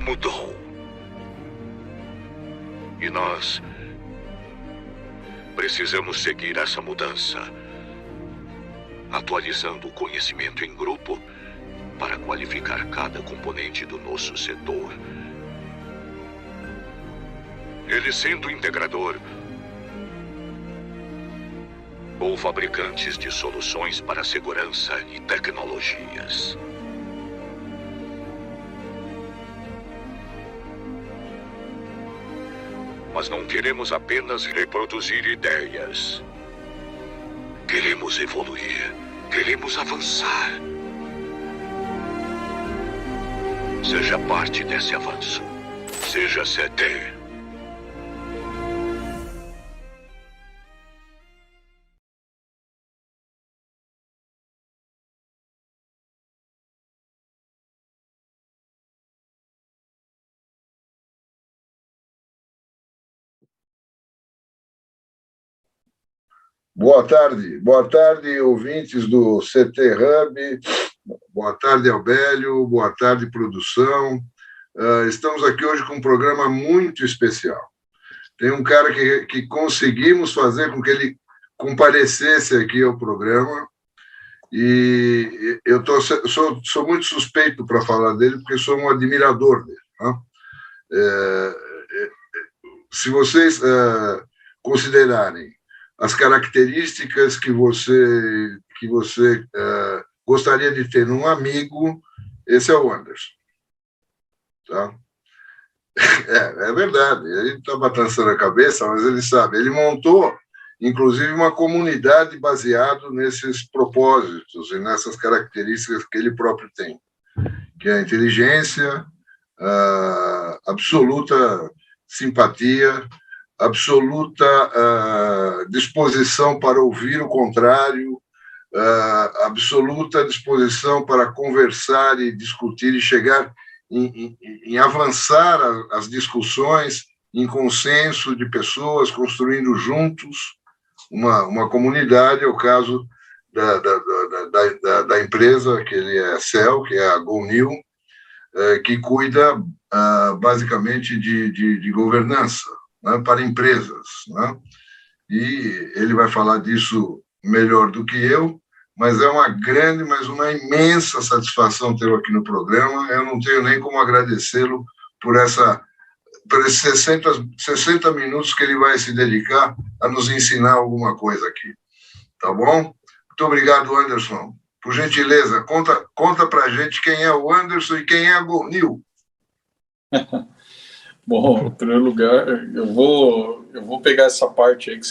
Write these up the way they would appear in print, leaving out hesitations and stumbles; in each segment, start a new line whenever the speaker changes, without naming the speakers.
mundo mudou. E nós precisamos seguir essa mudança, atualizando o conhecimento em grupo para qualificar cada componente do nosso setor. Ele sendo integrador ou fabricantes de soluções para segurança e tecnologias. Mas não queremos apenas reproduzir ideias. Queremos evoluir. Queremos avançar. Seja parte desse avanço. Seja CT.
Boa tarde, ouvintes do CT Hub, boa tarde, Albélio, boa tarde, produção. Estamos aqui hoje com um programa muito especial. Tem um cara que conseguimos fazer com que ele comparecesse aqui ao programa, e eu sou muito suspeito para falar dele, porque sou um admirador dele. Né? Se vocês considerarem as características que você gostaria de ter num amigo, esse é o Anderson. Tá? É verdade, ele está balançando a cabeça, mas ele sabe. Ele montou, inclusive, uma comunidade baseada nesses propósitos e nessas características que ele próprio tem, que é a inteligência, a absoluta simpatia, absoluta disposição para ouvir o contrário, absoluta disposição para conversar e discutir e chegar em avançar as discussões em consenso de pessoas, construindo juntos uma comunidade. É o caso da empresa que ele é CEO, que é a GoNew, que cuida basicamente de governança, né, para empresas, né? E ele vai falar disso melhor do que eu, mas é uma grande, mas uma imensa satisfação tê-lo aqui no programa. Eu não tenho nem como agradecê-lo por esses 60 minutos que ele vai se dedicar a nos ensinar alguma coisa aqui. Tá bom? Muito obrigado, Anderson. Por gentileza, conta para a gente quem é o Anderson e quem é a GoNew.
Bom, em primeiro lugar, eu vou pegar essa parte aí que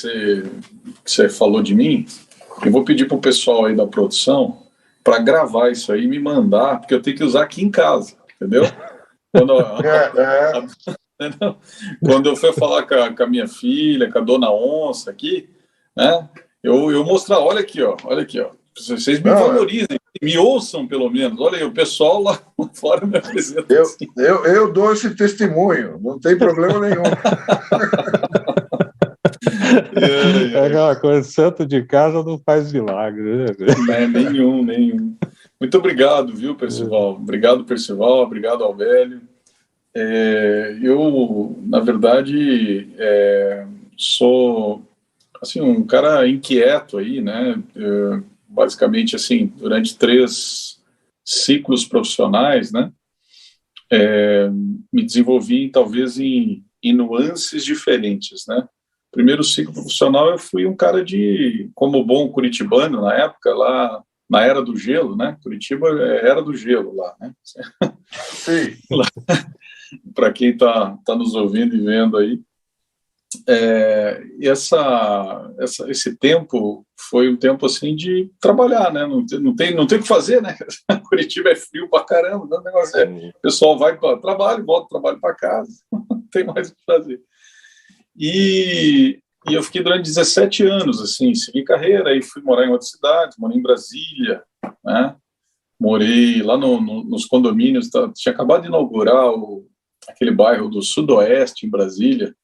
você falou de mim, eu vou pedir para o pessoal aí da produção para gravar isso aí e me mandar, porque eu tenho que usar aqui em casa, entendeu? Quando eu for falar com a minha filha, com a dona Onça aqui, né, eu mostrar, olha aqui, ó, vocês me valorizem, me ouçam pelo menos, olha aí, o pessoal lá fora me apresenta.
Eu dou esse testemunho, não tem problema nenhum.
É aquela coisa, santo de casa não faz milagre, né?
Nenhum. Muito obrigado, viu, Percival? Obrigado, Percival, obrigado, Albélio. Eu, na verdade, sou assim, um cara inquieto aí, né? Basicamente, assim, durante 3 ciclos profissionais, né? Me desenvolvi, talvez, em nuances diferentes, né? Primeiro ciclo profissional, eu fui um cara como bom curitibano, na época, lá na Era do Gelo, né? Curitiba era do gelo lá, né?
Sim.
Para quem tá nos ouvindo e vendo aí. E esse tempo foi um tempo assim de trabalhar, né? Não tem o que fazer, né? Curitiba é frio pra caramba, né? O negócio o pessoal vai para o trabalho, volta do trabalho para casa, não tem mais o que fazer. E eu fiquei durante 17 anos, assim, segui carreira, aí fui morar em outra cidade, morei em Brasília, né? Morei lá nos condomínios, tinha acabado de inaugurar aquele bairro do Sudoeste, em Brasília,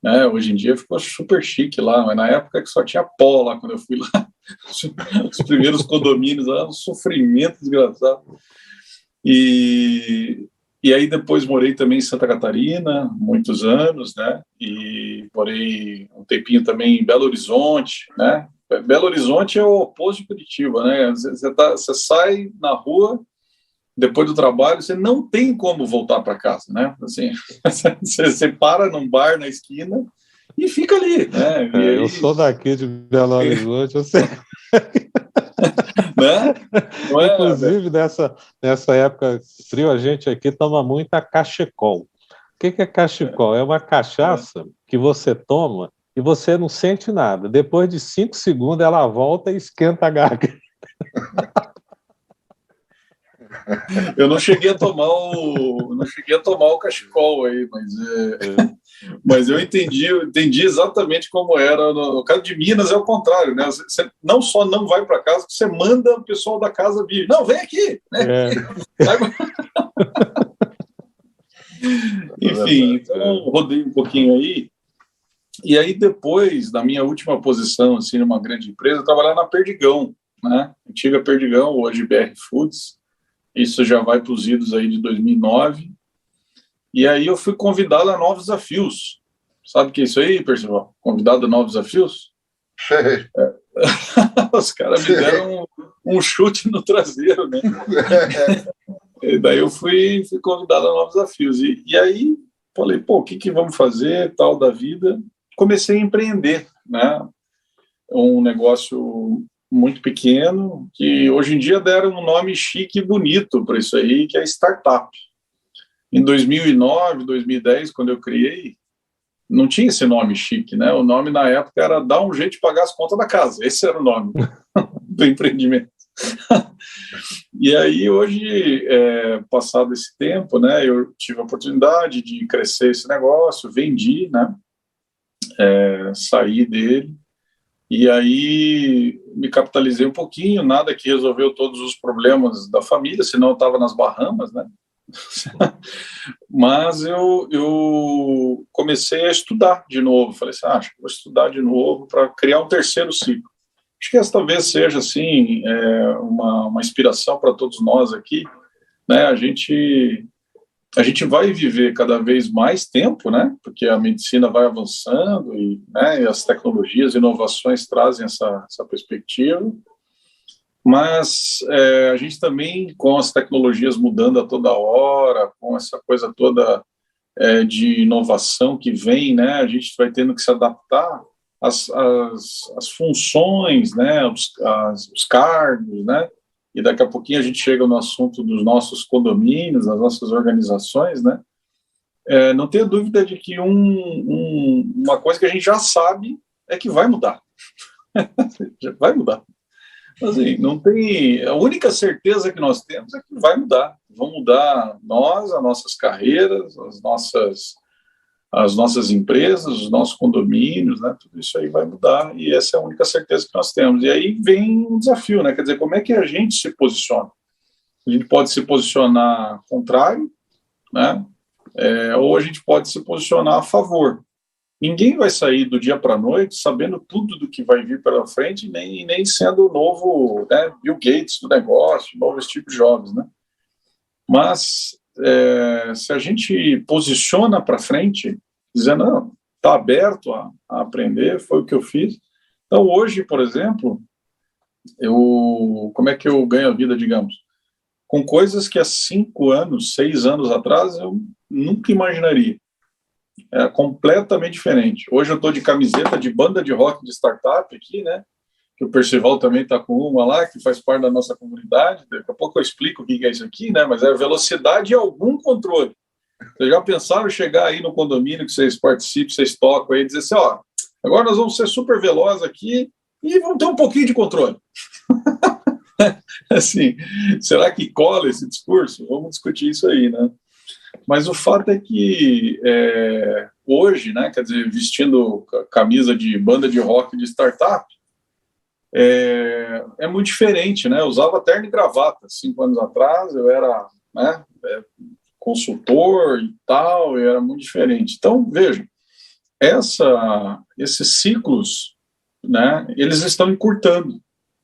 né? Hoje em dia ficou super chique lá, mas na época que só tinha pó lá, quando eu fui lá, os primeiros condomínios, lá, um sofrimento desgraçado. E E aí depois morei também em Santa Catarina, muitos anos, né? E morei um tempinho também em Belo Horizonte, né? Belo Horizonte é o oposto de Curitiba, né? Você sai na rua depois do trabalho, você não tem como voltar para casa, né? Assim, você para num bar na esquina e fica ali, né? E aí,
eu sou daqui de Belo Horizonte, eu sei.
Né?
Inclusive, nessa época frio, a gente aqui toma muita cachecol. O que é cachecol? É uma cachaça que você toma e você não sente nada. Depois de 5 segundos, ela volta e esquenta a garganta.
Eu não cheguei a tomar o cachecol aí, mas eu entendi exatamente como era. No caso de Minas é o contrário, né? Você não só não vai para casa, você manda o pessoal da casa vir. Não, vem aqui, né? Enfim, então rodei um pouquinho aí. E aí depois, da minha última posição assim numa grande empresa, eu trabalhava na Perdigão, né? Antiga Perdigão, hoje BR Foods. Isso já vai para os idos aí de 2009. E aí eu fui convidado a novos desafios. Sabe o que é isso aí, Percival? Convidado a novos desafios? Os caras me deram um chute no traseiro, né? E daí eu fui convidado a novos desafios. E aí falei, pô, o que vamos fazer, tal da vida? Comecei a empreender, né? Um negócio muito pequeno, que hoje em dia deram um nome chique e bonito para isso aí, que é startup. Em 2009, 2010, quando eu criei, não tinha esse nome chique, né? O nome na época era dar um jeito de pagar as contas da casa. Esse era o nome do empreendimento. E aí, hoje, passado esse tempo, né, eu tive a oportunidade de crescer esse negócio, vendi, né? Saí dele. E aí me capitalizei um pouquinho, nada que resolveu todos os problemas da família, senão eu estava nas Bahamas, né? Mas eu comecei a estudar de novo. Falei assim, acho que vou estudar de novo para criar um terceiro ciclo. Acho que essa talvez seja assim uma inspiração para todos nós aqui, né? A gente vai viver cada vez mais tempo, né? Porque a medicina vai avançando e, né, e as tecnologias e inovações trazem essa perspectiva. Mas a gente também, com as tecnologias mudando a toda hora, com essa coisa toda de inovação que vem, né? A gente vai tendo que se adaptar às funções, né? Os cargos, né? E daqui a pouquinho a gente chega no assunto dos nossos condomínios, das nossas organizações, né? Não tenho dúvida de que uma coisa que a gente já sabe é que vai mudar. Vai mudar. Assim, não tem... A única certeza que nós temos é que vai mudar. Vão mudar nós, as nossas carreiras, as nossas empresas, os nossos condomínios, né? Tudo isso aí vai mudar e essa é a única certeza que nós temos. E aí vem um desafio, né? Quer dizer, como é que a gente se posiciona? A gente pode se posicionar contrário, né? Ou a gente pode se posicionar a favor. Ninguém vai sair do dia para a noite sabendo tudo do que vai vir pela frente, nem sendo o novo, né, Bill Gates do negócio, novo Steve Jobs, né? Mas se a gente posiciona para frente, dizendo, não, está aberto a aprender, foi o que eu fiz. Então, hoje, por exemplo, como é que eu ganho a vida, digamos? Com coisas que há 5 anos, 6 anos atrás, eu nunca imaginaria. É completamente diferente. Hoje eu estou de camiseta de banda de rock de startup aqui, né? Que o Percival também está com uma lá, que faz parte da nossa comunidade. Daqui a pouco eu explico o que é isso aqui, né? Mas é velocidade e algum controle. Vocês já pensaram em chegar aí no condomínio que vocês participam, vocês tocam aí, e dizer assim, ó, agora nós vamos ser super velozes aqui e vamos ter um pouquinho de controle. Assim, será que cola esse discurso? Vamos discutir isso aí, né? Mas o fato é que hoje, né, quer dizer, vestindo camisa de banda de rock de startup, é muito diferente, né? Eu usava terno e gravata. 5 anos atrás eu era, né, consultor e tal, e era muito diferente. Então, veja, esses ciclos, né, eles estão encurtando.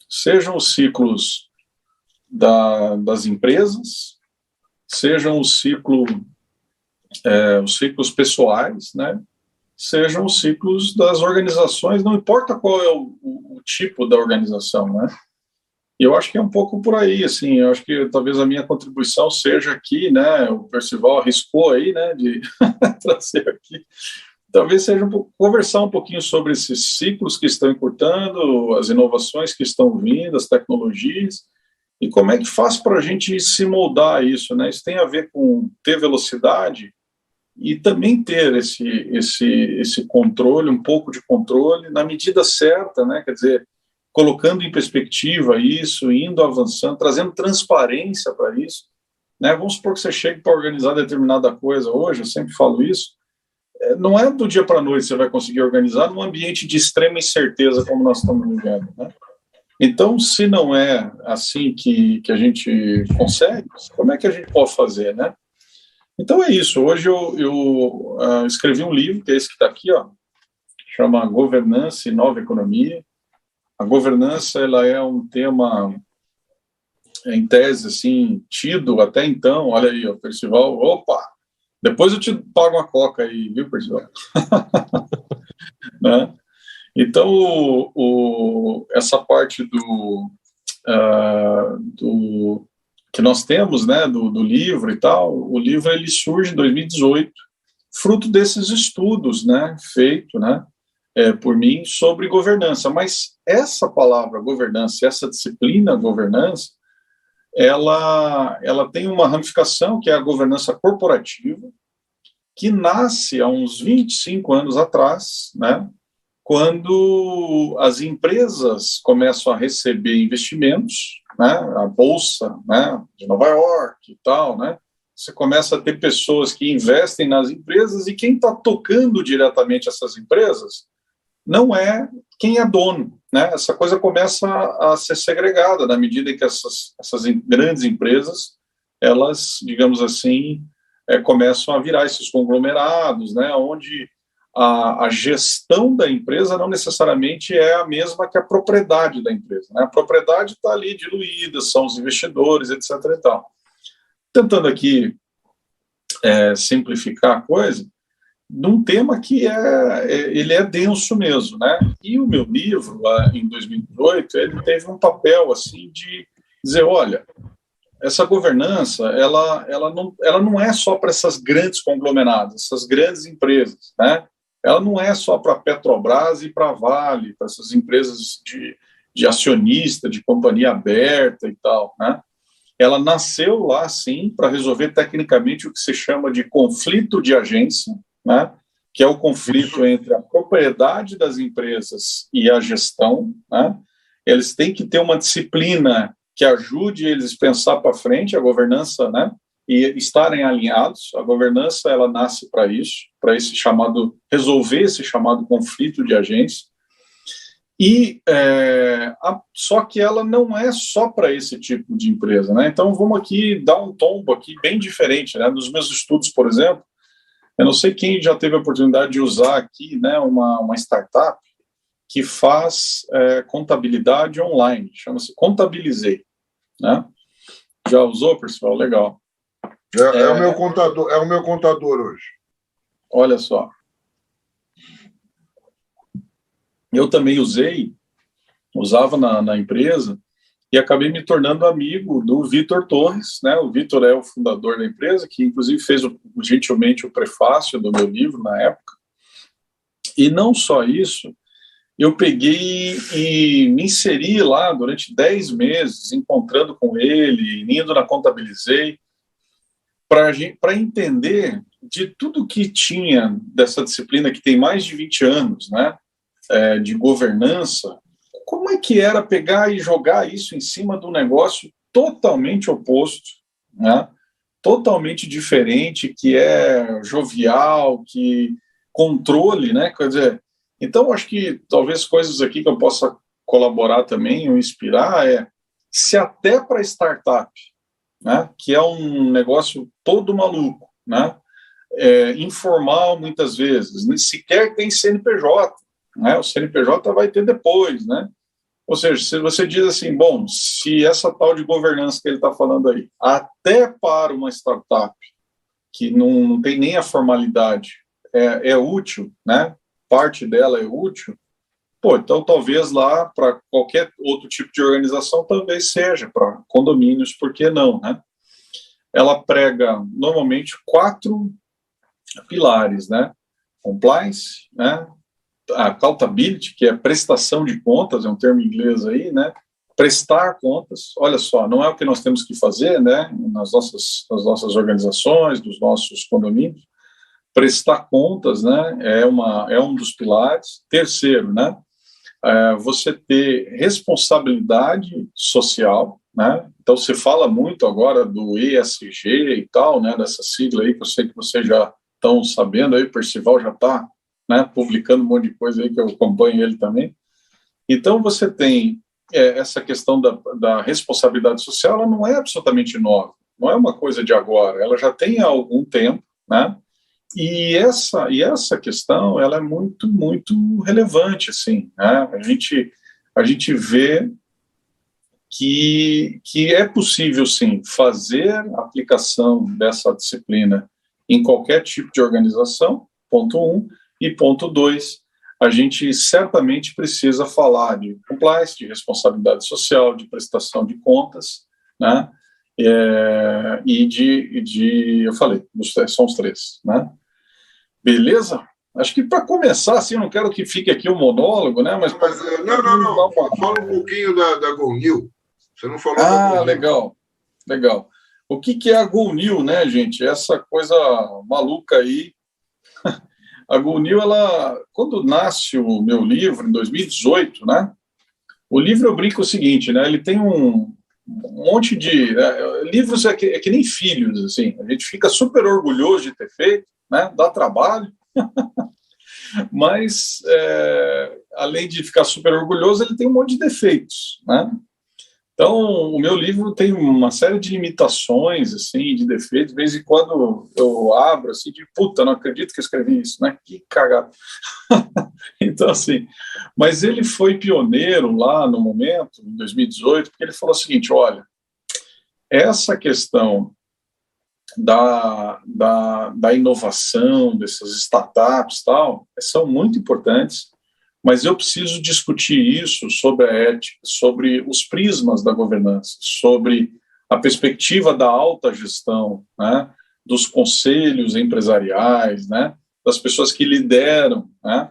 Sejam os ciclos das empresas, sejam os ciclos pessoais, né? Sejam os ciclos das organizações, não importa qual é o tipo da organização, né? E eu acho que é um pouco por aí, assim, eu acho que talvez a minha contribuição seja aqui, né? O Percival arriscou aí, né? De trazer aqui. Talvez seja conversar um pouquinho sobre esses ciclos que estão encurtando, as inovações que estão vindo, as tecnologias, e como é que faz para a gente se moldar a isso, né? Isso tem a ver com ter velocidade e também ter esse controle, um pouco de controle, na medida certa, né? Quer dizer, colocando em perspectiva isso, indo avançando, trazendo transparência para isso, né? Vamos supor que você chegue para organizar determinada coisa hoje, eu sempre falo isso, não é do dia para a noite que você vai conseguir organizar num ambiente de extrema incerteza como nós estamos vivendo, né? Então, se não é assim que a gente consegue, como é que a gente pode fazer, né? Então é isso. Hoje eu escrevi um livro, que é esse que está aqui, ó, chama Governança e Nova Economia. A governança, ela é um tema, em tese, assim, tido até então. Olha aí, o Percival. Opa! Depois eu te pago uma coca aí, viu, Percival? Né? Então, essa parte do que nós temos, né, do livro e tal, o livro ele surge em 2018, fruto desses estudos, né, feito, né, por mim sobre governança. Mas essa palavra governança, essa disciplina governança, ela tem uma ramificação que é a governança corporativa, que nasce há uns 25 anos atrás, né, quando as empresas começam a receber investimentos, né, a bolsa, né, de Nova York e tal, né, você começa a ter pessoas que investem nas empresas e quem está tocando diretamente essas empresas não é quem é dono, né? Essa coisa começa a ser segregada na medida em que essas grandes empresas, elas, digamos assim, começam a virar esses conglomerados, né? Onde a gestão da empresa não necessariamente é a mesma que a propriedade da empresa, né? A propriedade está ali diluída, são os investidores, etc. e tal. Tentando aqui simplificar a coisa, num tema que ele é denso mesmo, né? E o meu livro, lá em 2018, ele teve um papel assim de dizer, olha, essa governança, ela não é só para essas grandes conglomerados, essas grandes empresas, né? Ela não é só para a Petrobras e para a Vale, para essas empresas de acionista, de companhia aberta e tal, né? Ela nasceu lá, sim, para resolver tecnicamente o que se chama de conflito de agência, né? Que é o conflito entre a propriedade das empresas e a gestão, né? Eles têm que ter uma disciplina que ajude eles a pensar para frente, a governança, né? E estarem alinhados. A governança, ela nasce para isso, para esse chamado, resolver esse chamado conflito de agência. E só que ela não é só para esse tipo de empresa, né? Então vamos aqui dar um tombo aqui bem diferente, né? Nos meus estudos, por exemplo, eu não sei quem já teve a oportunidade de usar aqui, né? Uma startup que faz contabilidade online, chama-se Contabilizei, né? Já usou, pessoal? Legal.
É o meu contador hoje.
Olha só. Eu também usava na empresa e acabei me tornando amigo do Vitor Torres, né? O Vitor é o fundador da empresa, que inclusive fez gentilmente o prefácio do meu livro na época. E não só isso, eu peguei e me inseri lá durante 10 meses, encontrando com ele, indo na Contabilizei, para entender de tudo que tinha dessa disciplina que tem mais de 20 anos, né? De governança, como é que era pegar e jogar isso em cima de um negócio totalmente oposto, né? Totalmente diferente, que é jovial, que controle, né? Quer dizer, então acho que talvez coisas aqui que eu possa colaborar também ou inspirar se até para startup, né? Que é um negócio todo maluco, né? Informal muitas vezes, nem sequer tem CNPJ. Né, o CNPJ vai ter depois, né? Ou seja, se você diz assim, bom, se essa tal de governança que ele está falando aí, até para uma startup que não tem nem a formalidade, é útil, né? Parte dela é útil, pô, então talvez lá para qualquer outro tipo de organização talvez seja, para condomínios, por que não, né? Ela prega normalmente 4 pilares, né? Compliance, né? Accountability, que é prestação de contas, é um termo em inglês aí, né? Prestar contas, olha só, não é o que nós temos que fazer, né? Nas nossas organizações, dos nossos condomínios. Prestar contas, né? É um dos pilares. Terceiro, né? Você ter responsabilidade social, né? Então se fala muito agora do ESG e tal, né? Dessa sigla aí que eu sei que vocês já estão sabendo aí, o Percival já está, né, publicando um monte de coisa aí que eu acompanho ele também. Então você tem essa questão da responsabilidade social, ela não é absolutamente nova, não é uma coisa de agora, ela já tem há algum tempo, né? E essa questão, ela é muito, muito relevante, assim, né? A gente vê que é possível, sim, fazer a aplicação dessa disciplina em qualquer tipo de organização, ponto 1, e ponto 2, a gente certamente precisa falar de compliance, de responsabilidade social, de prestação de contas, né? Eu falei, são os 3, né? Beleza? Acho que para começar, assim, eu não quero que fique aqui um monólogo, né? Mas
não. Fala um pouquinho da GoNew. Você não falou da GoNew.
Legal. O que é a GoNew, né, gente? Essa coisa maluca aí. A GoNew, quando nasce o meu livro, em 2018, né? O livro, eu brinco o seguinte, né? Ele tem um monte de... livros é que nem filhos, assim. A gente fica super orgulhoso de ter feito, né? Dá trabalho. Mas, além de ficar super orgulhoso, ele tem um monte de defeitos, né? Então, o meu livro tem uma série de limitações, assim, de defeitos. De vez em quando eu abro, assim, de puta, não acredito que eu escrevi isso, né? Que cagada. Então, assim, mas ele foi pioneiro lá no momento, em 2018, porque ele falou o seguinte, olha, essa questão da inovação, dessas startups e tal, são muito importantes, mas eu preciso discutir isso sobre a ética, sobre os prismas da governança, sobre a perspectiva da alta gestão, né, dos conselhos empresariais, né, das pessoas que lideram, né,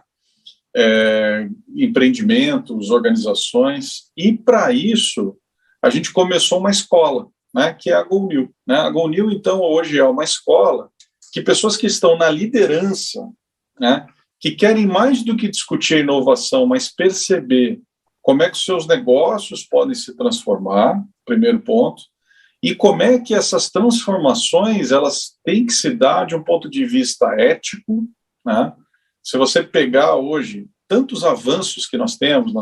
empreendimentos, organizações, e para isso a gente começou uma escola, né, que é a GoNew, né? A GoNew, então, hoje é uma escola que pessoas que estão na liderança, né, que querem mais do que discutir a inovação, mas perceber como é que os seus negócios podem se transformar, primeiro ponto, e como é que essas transformações elas têm que se dar de um ponto de vista ético, né? Se você pegar hoje tantos avanços que nós temos,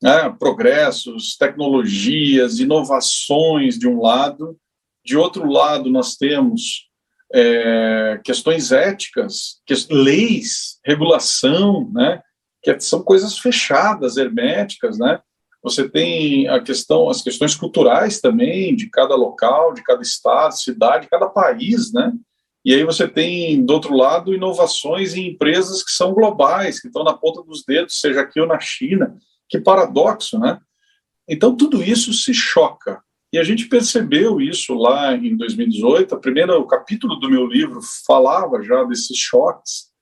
né, progressos, tecnologias, inovações de um lado, de outro lado nós temos questões éticas, leis, regulação, né, que são coisas fechadas, herméticas, né? Você tem as questões culturais também, de cada local, de cada estado, cidade, cada país, né? E aí você tem, do outro lado, inovações em empresas que são globais, que estão na ponta dos dedos, seja aqui ou na China. Que paradoxo, né? Então, tudo isso se choca. E a gente percebeu isso lá em 2018. O capítulo do meu livro falava já desses choques.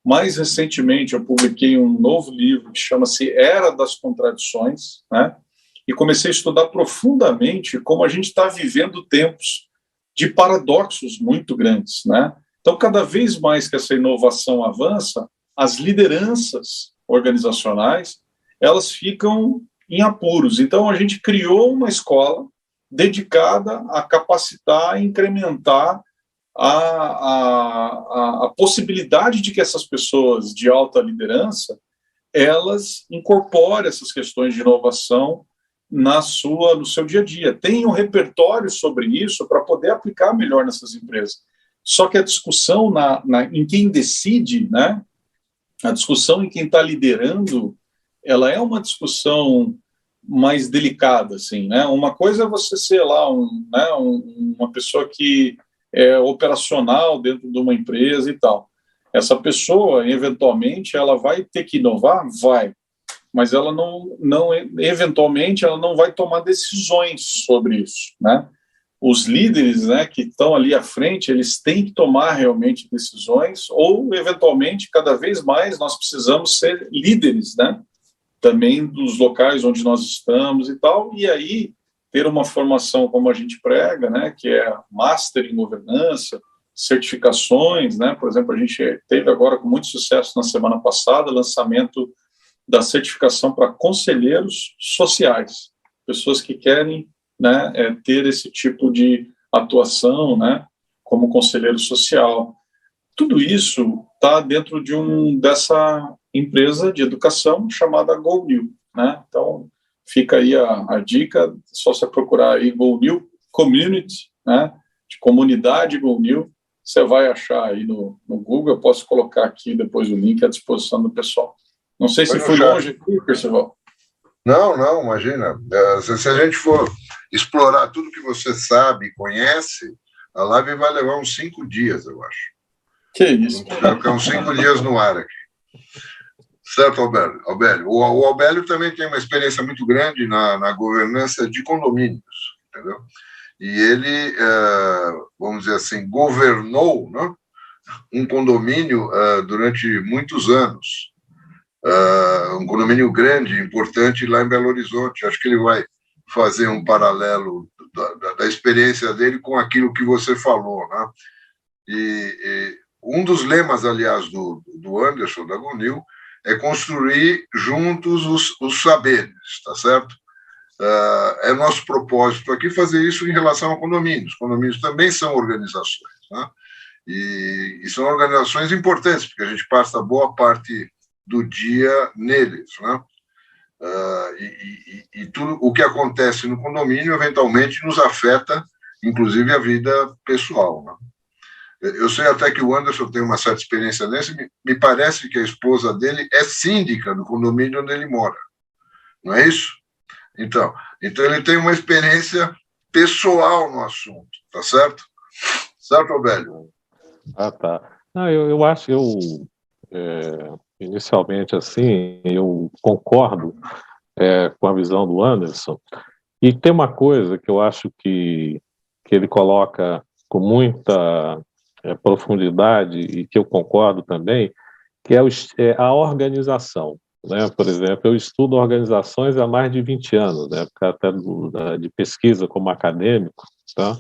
Mais recentemente, eu publiquei um novo livro que chama-se Era das Contradições, né? E comecei a estudar profundamente como a gente está vivendo tempos de paradoxos muito grandes, né? Então, cada vez mais que essa inovação avança, as lideranças organizacionais, elas ficam em apuros. Então, a gente criou uma escola dedicada a capacitar e incrementar a possibilidade de que essas pessoas de alta liderança, elas incorporem essas questões de inovação no seu dia a dia. Tem um repertório sobre isso para poder aplicar melhor nessas empresas. Só que a discussão em quem decide, né, a discussão em quem está liderando, ela é uma discussão mais delicada, assim, né? Uma coisa é você ser lá uma pessoa que é operacional dentro de uma empresa e tal. Essa pessoa, eventualmente, ela vai ter que inovar? Vai. Mas ela eventualmente, ela não vai tomar decisões sobre isso, né? Os líderes, né, que estão ali à frente, eles têm que tomar realmente decisões, ou, eventualmente, cada vez mais, nós precisamos ser líderes, né? Também dos locais onde nós estamos e tal, e aí ter uma formação como a gente prega, né, que é Master em Governança, certificações, né? Por exemplo, a gente teve agora com muito sucesso na semana passada lançamento da certificação para conselheiros sociais, pessoas que querem, né, ter esse tipo de atuação, né, como conselheiro social. Tudo isso está dentro dessa empresa de educação chamada GoNew, né? Então fica aí a dica, só você procurar aí GoNew Community, né, de comunidade GoNew, você vai achar aí no Google. Eu posso colocar aqui depois o link à disposição do pessoal. Não sei se fui longe aqui, Percival.
Não, imagina. Se a gente for explorar tudo que você sabe e conhece, a live vai levar uns 5 dias, eu acho.
Que isso.
Vai ficar uns 5 dias no ar aqui. Certo, Albélio? O Albélio também tem uma experiência muito grande na governança de condomínios, entendeu? E ele, vamos dizer assim, governou, né, um condomínio durante muitos anos. Um condomínio grande, importante, lá em Belo Horizonte. Acho que ele vai fazer um paralelo da experiência dele com aquilo que você falou, né? E um dos lemas, aliás, do Anderson, da GoNew, é construir juntos os saberes, tá certo? É nosso propósito aqui fazer isso em relação a condomínios. Condomínios também são organizações, né? E são organizações importantes, porque a gente passa boa parte do dia neles, né? E tudo o que acontece no condomínio eventualmente nos afeta, inclusive a vida pessoal, né? Eu sei até que o Anderson tem uma certa experiência nesse. Me parece que a esposa dele é síndica do condomínio onde ele mora, não é isso? Então ele tem uma experiência pessoal no assunto, tá certo? Certo, Albélio?
Tá. Não, eu acho, inicialmente, assim, eu concordo com a visão do Anderson, e tem uma coisa que eu acho que ele coloca com muita profundidade, e que eu concordo também, que é a organização, né? Por exemplo, eu estudo organizações há mais de 20 anos, né? Até de pesquisa como acadêmico, tá?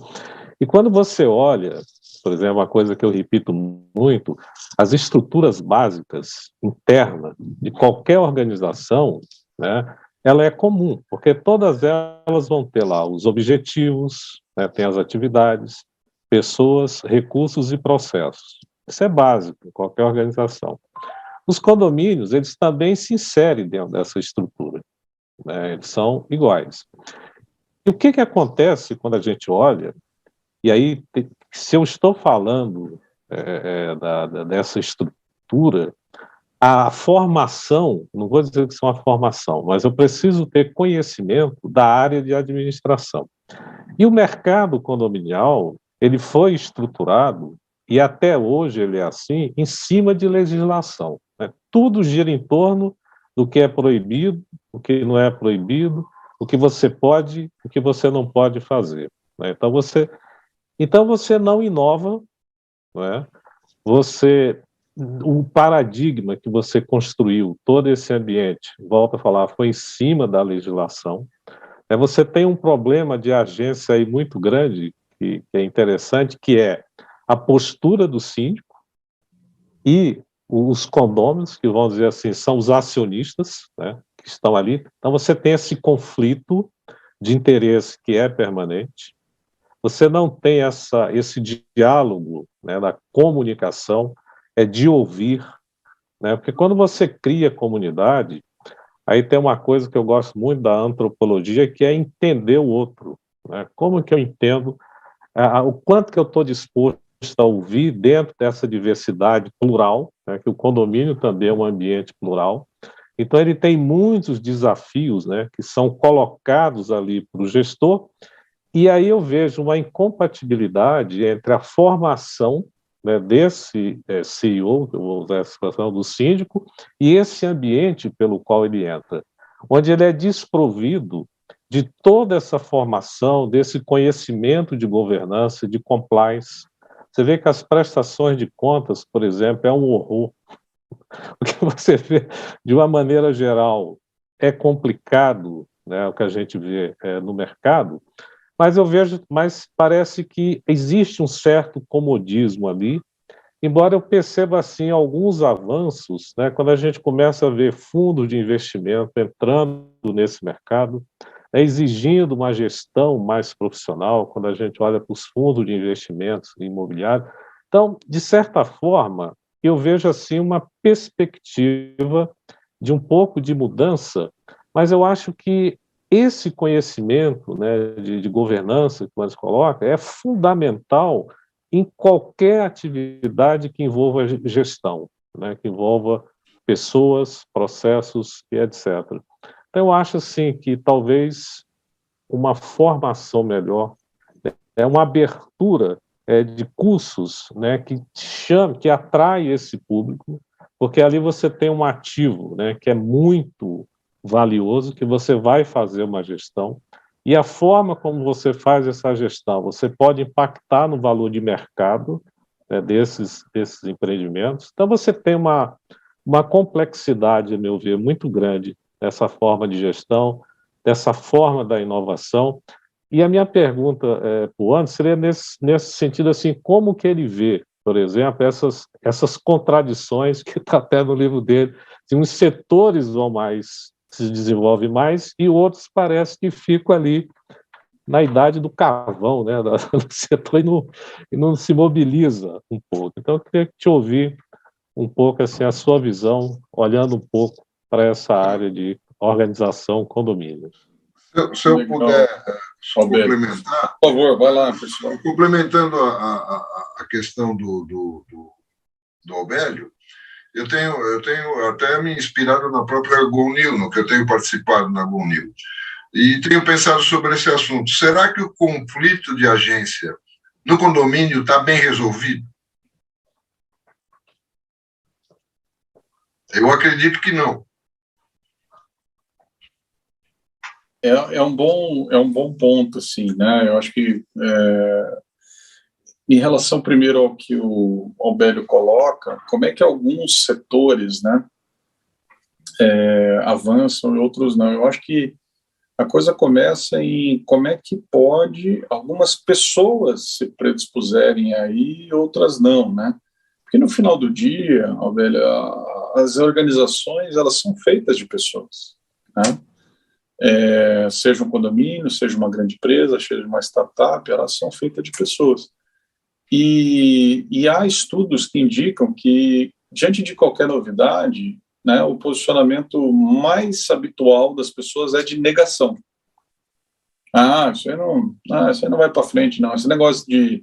E quando você olha, por exemplo, uma coisa que eu repito muito, as estruturas básicas internas de qualquer organização, né, ela é comum, porque todas elas vão ter lá os objetivos, né, tem as atividades, pessoas, recursos e processos. Isso é básico em qualquer organização. Os condomínios, eles também se inserem dentro dessa estrutura, né, eles são iguais. E o que acontece quando a gente olha, e aí, se eu estou falando dessa estrutura, a formação, não vou dizer que isso é uma formação, mas eu preciso ter conhecimento da área de administração. E o mercado condominial, ele foi estruturado, e até hoje ele é assim, em cima de legislação, né? Tudo gira em torno do que é proibido, o que não é proibido, o que você pode, o que você não pode fazer, né? Então você não inova, não é? O paradigma que você construiu, todo esse ambiente, volto a falar, foi em cima da legislação. Você tem um problema de agência aí muito grande, que é interessante, que é a postura do síndico e os condôminos, que vamos dizer assim, são os acionistas, né, que estão ali. Então você tem esse conflito de interesse que é permanente. Você não tem esse diálogo, né, da comunicação, de ouvir, né, porque quando você cria comunidade, aí tem uma coisa que eu gosto muito da antropologia, que é entender o outro, né? Como que eu entendo, o quanto que eu estou disposto a ouvir dentro dessa diversidade plural, né, que o condomínio também é um ambiente plural, Então, ele tem muitos desafios, né, que são colocados ali para o gestor, e aí eu vejo uma incompatibilidade entre a formação, né, desse CEO, que eu vou usar essa expressão, do síndico, e esse ambiente pelo qual ele entra, onde ele é desprovido de toda essa formação, desse conhecimento de governança, de compliance. Você vê que as prestações de contas, por exemplo, é um horror. O que você vê, de uma maneira geral, é complicado, né, o que a gente vê no mercado, mas eu vejo, mas parece que existe um certo comodismo ali, embora eu perceba, assim, alguns avanços, né, quando a gente começa a ver fundos de investimento entrando nesse mercado, exigindo uma gestão mais profissional, quando a gente olha para os fundos de investimentos imobiliários. Então, de certa forma, eu vejo assim uma perspectiva de um pouco de mudança, mas eu acho que esse conhecimento, né, de governança que você coloca é fundamental em qualquer atividade que envolva gestão, né, que envolva pessoas, processos e etc. Então, eu acho assim que talvez uma formação melhor, uma abertura de cursos, né, que atrai esse público, porque ali você tem um ativo, né, que é muito valioso, que você vai fazer uma gestão, e a forma como você faz essa gestão, você pode impactar no valor de mercado, né, desses empreendimentos. Então, você tem uma complexidade, a meu ver, muito grande dessa forma de gestão, dessa forma da inovação. E a minha pergunta para o Anderson seria nesse sentido, assim, como que ele vê, por exemplo, essas contradições que está até no livro dele, de uns setores vão mais, se desenvolvem mais, e outros parece que ficam ali na idade do carvão, né, do setor, e não se mobiliza um pouco. Então, eu queria te ouvir um pouco assim, a sua visão, olhando um pouco para essa área de organização, condomínio.
Se eu puder complementar.
Por favor, vai lá, pessoal.
Complementando a questão do Aubélio, eu tenho até me inspirado na própria GONIL, no que eu tenho participado na GONIL, e tenho pensado sobre esse assunto. Será que o conflito de agência no condomínio está bem resolvido? Eu acredito que não.
É um bom ponto, assim, né? Eu acho que em relação primeiro ao que o Aubélio coloca, como é que alguns setores, né, avançam e outros não. Eu acho que a coisa começa em como é que pode algumas pessoas se predispuserem aí e outras não, né? Porque no final do dia, Aubélio, as organizações, elas são feitas de pessoas, né? Seja um condomínio, seja uma grande empresa, seja uma startup, elas são feitas de pessoas. E há estudos que indicam que, diante de qualquer novidade, né, o posicionamento mais habitual das pessoas é de negação. Isso aí não vai para frente, não. Esse negócio de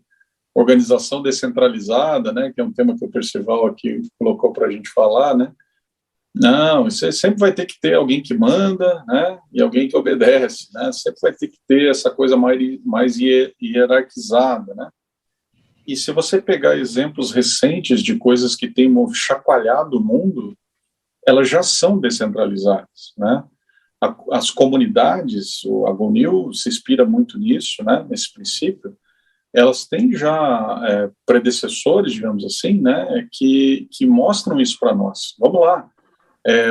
organização descentralizada, né, que é um tema que o Percival aqui colocou para a gente falar, né? Não, você sempre vai ter que ter alguém que manda, né, e alguém que obedece, né? Sempre vai ter que ter essa coisa mais hierarquizada, né? E se você pegar exemplos recentes de coisas que têm chacoalhado o mundo, elas já são descentralizadas, né? As comunidades, a GONIL se inspira muito nisso, né, nesse princípio. Elas têm já predecessores, digamos assim, né, que mostram isso para nós. Vamos lá.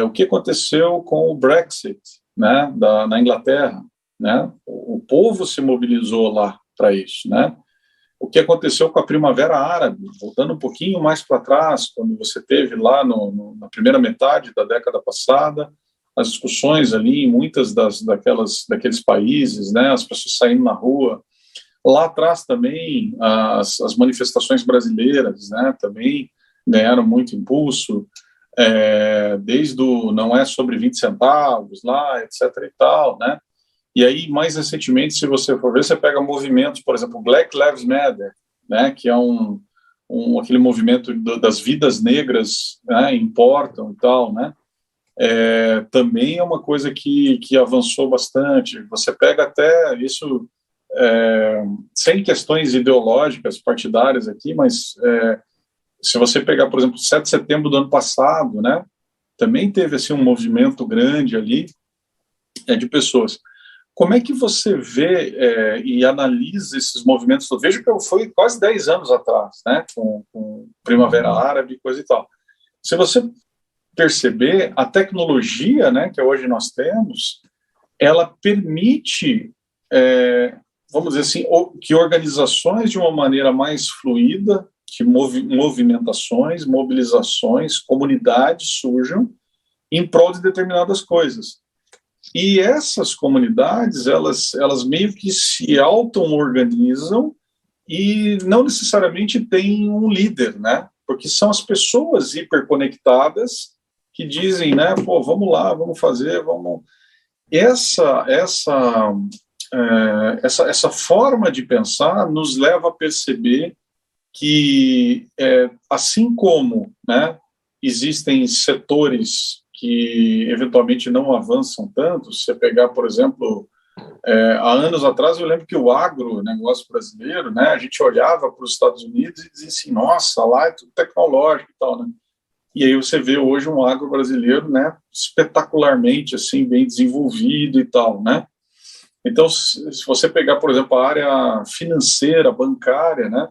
O que aconteceu com o Brexit, né, na Inglaterra, né? O povo se mobilizou lá para isso, né? O que aconteceu com a Primavera Árabe, voltando um pouquinho mais para trás, quando você teve lá na primeira metade da década passada, as discussões ali em muitas daqueles países, né, as pessoas saindo na rua. Lá atrás também as manifestações brasileiras, né, também ganharam muito impulso, desde o não é sobre 20 centavos lá, etc. e tal, né? E aí, mais recentemente, se você for ver, você pega movimentos, por exemplo, Black Lives Matter, né, que é aquele movimento das vidas negras, né, importam e tal, né? também é uma coisa que avançou bastante. Você pega até isso, sem questões ideológicas, partidárias aqui, mas se você pegar, por exemplo, 7 de setembro do ano passado, né, também teve assim, um movimento grande ali de pessoas. Como é que você vê e analisa esses movimentos? Eu vejo que foi quase 10 anos atrás, né, com Primavera Árabe, coisa e tal. Se você perceber, a tecnologia, né, que hoje nós temos, ela permite, vamos dizer assim, que organizações de uma maneira mais fluida, que movimentações, mobilizações, comunidades surjam em prol de determinadas coisas. E essas comunidades, elas meio que se auto-organizam e não necessariamente têm um líder, né? Porque são as pessoas hiperconectadas que dizem, né, pô, vamos lá, vamos fazer, vamos... Essa forma de pensar nos leva a perceber que, assim como, né, existem setores que eventualmente não avançam tanto, se você pegar, por exemplo, há anos atrás eu lembro que o agronegócio brasileiro, né, a gente olhava para os Estados Unidos e dizia assim, nossa, lá é tudo tecnológico e tal, né? E aí você vê hoje um agro brasileiro, né, espetacularmente assim, bem desenvolvido e tal, né? Então, se você pegar, por exemplo, a área financeira, bancária, né,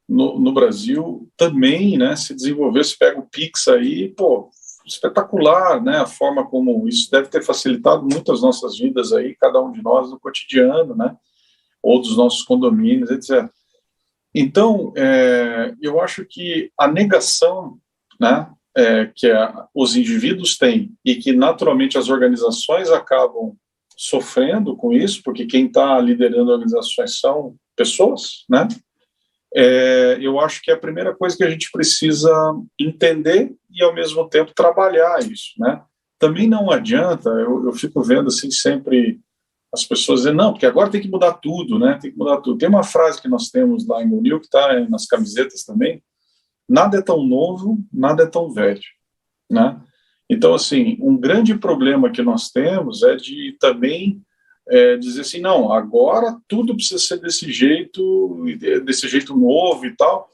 no Brasil também, né, se desenvolveu, se pega o Pix aí, pô, espetacular, né, a forma como isso deve ter facilitado muito as nossas vidas aí, cada um de nós no cotidiano, né, ou dos nossos condomínios, etc. Então, eu acho que a negação, né, que os indivíduos têm e que naturalmente as organizações acabam sofrendo com isso, porque quem está liderando organizações são pessoas, né? Eu acho que é a primeira coisa que a gente precisa entender e, ao mesmo tempo, trabalhar isso, né? Também não adianta, eu fico vendo assim sempre as pessoas dizendo, não, porque agora tem que mudar tudo, né? Tem que mudar tudo. Tem uma frase que nós temos lá em Unil, que está nas camisetas também, nada é tão novo, nada é tão velho, né? Então, assim, um grande problema que nós temos é de também dizer assim, não, agora tudo precisa ser desse jeito novo e tal.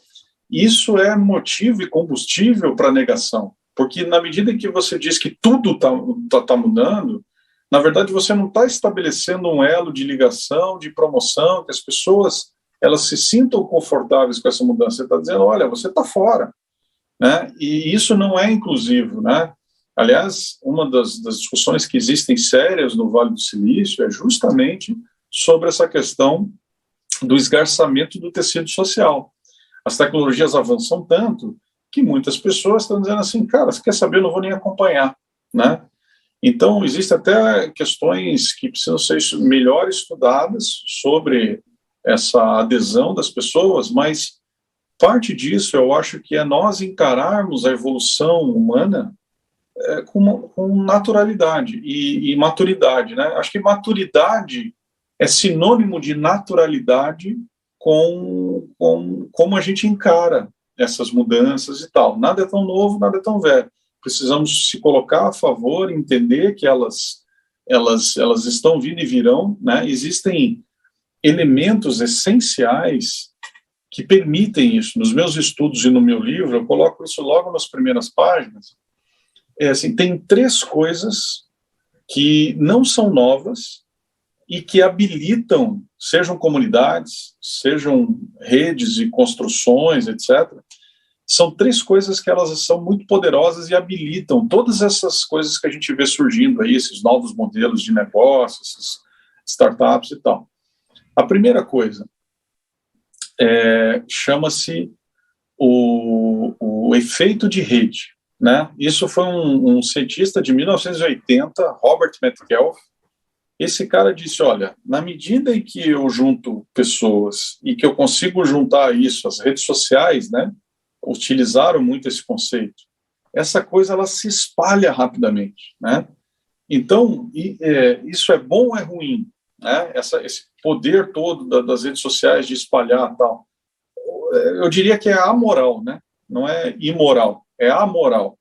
Isso é motivo e combustível para a negação, porque na medida que você diz que tudo tá mudando, na verdade você não está estabelecendo um elo de ligação, de promoção, que as pessoas elas se sintam confortáveis com essa mudança. Você está dizendo, olha, você está fora, né? E isso não é inclusivo, né? Aliás, uma das discussões que existem sérias no Vale do Silício é justamente sobre essa questão do esgarçamento do tecido social. As tecnologias avançam tanto que muitas pessoas estão dizendo assim, cara, você quer saber, eu não vou nem acompanhar, né? Então, existem até questões que precisam ser melhor estudadas sobre essa adesão das pessoas, mas parte disso eu acho que é nós encararmos a evolução humana com naturalidade e maturidade, né? Acho que maturidade é sinônimo de naturalidade com como a gente encara essas mudanças e tal. Nada é tão novo, nada é tão velho. Precisamos se colocar a favor, entender que elas estão vindo e virão, né? Existem elementos essenciais que permitem isso. Nos meus estudos e no meu livro, eu coloco isso logo nas primeiras páginas. Assim, tem 3 coisas que não são novas e que habilitam, sejam comunidades, sejam redes e construções, etc. São 3 coisas que elas são muito poderosas e habilitam todas essas coisas que a gente vê surgindo aí, esses novos modelos de negócio, essas startups e tal. A primeira coisa chama-se o efeito de rede, né? Isso foi um cientista de 1980, Robert Metcalfe. Esse cara disse, olha, na medida em que eu junto pessoas e que eu consigo juntar isso, as redes sociais, né, utilizaram muito esse conceito, essa coisa ela se espalha rapidamente, né? Então, isso é bom ou é ruim? Né? Esse poder todo das redes sociais de espalhar tal. Eu diria que é amoral, né? Não é imoral, é amoral.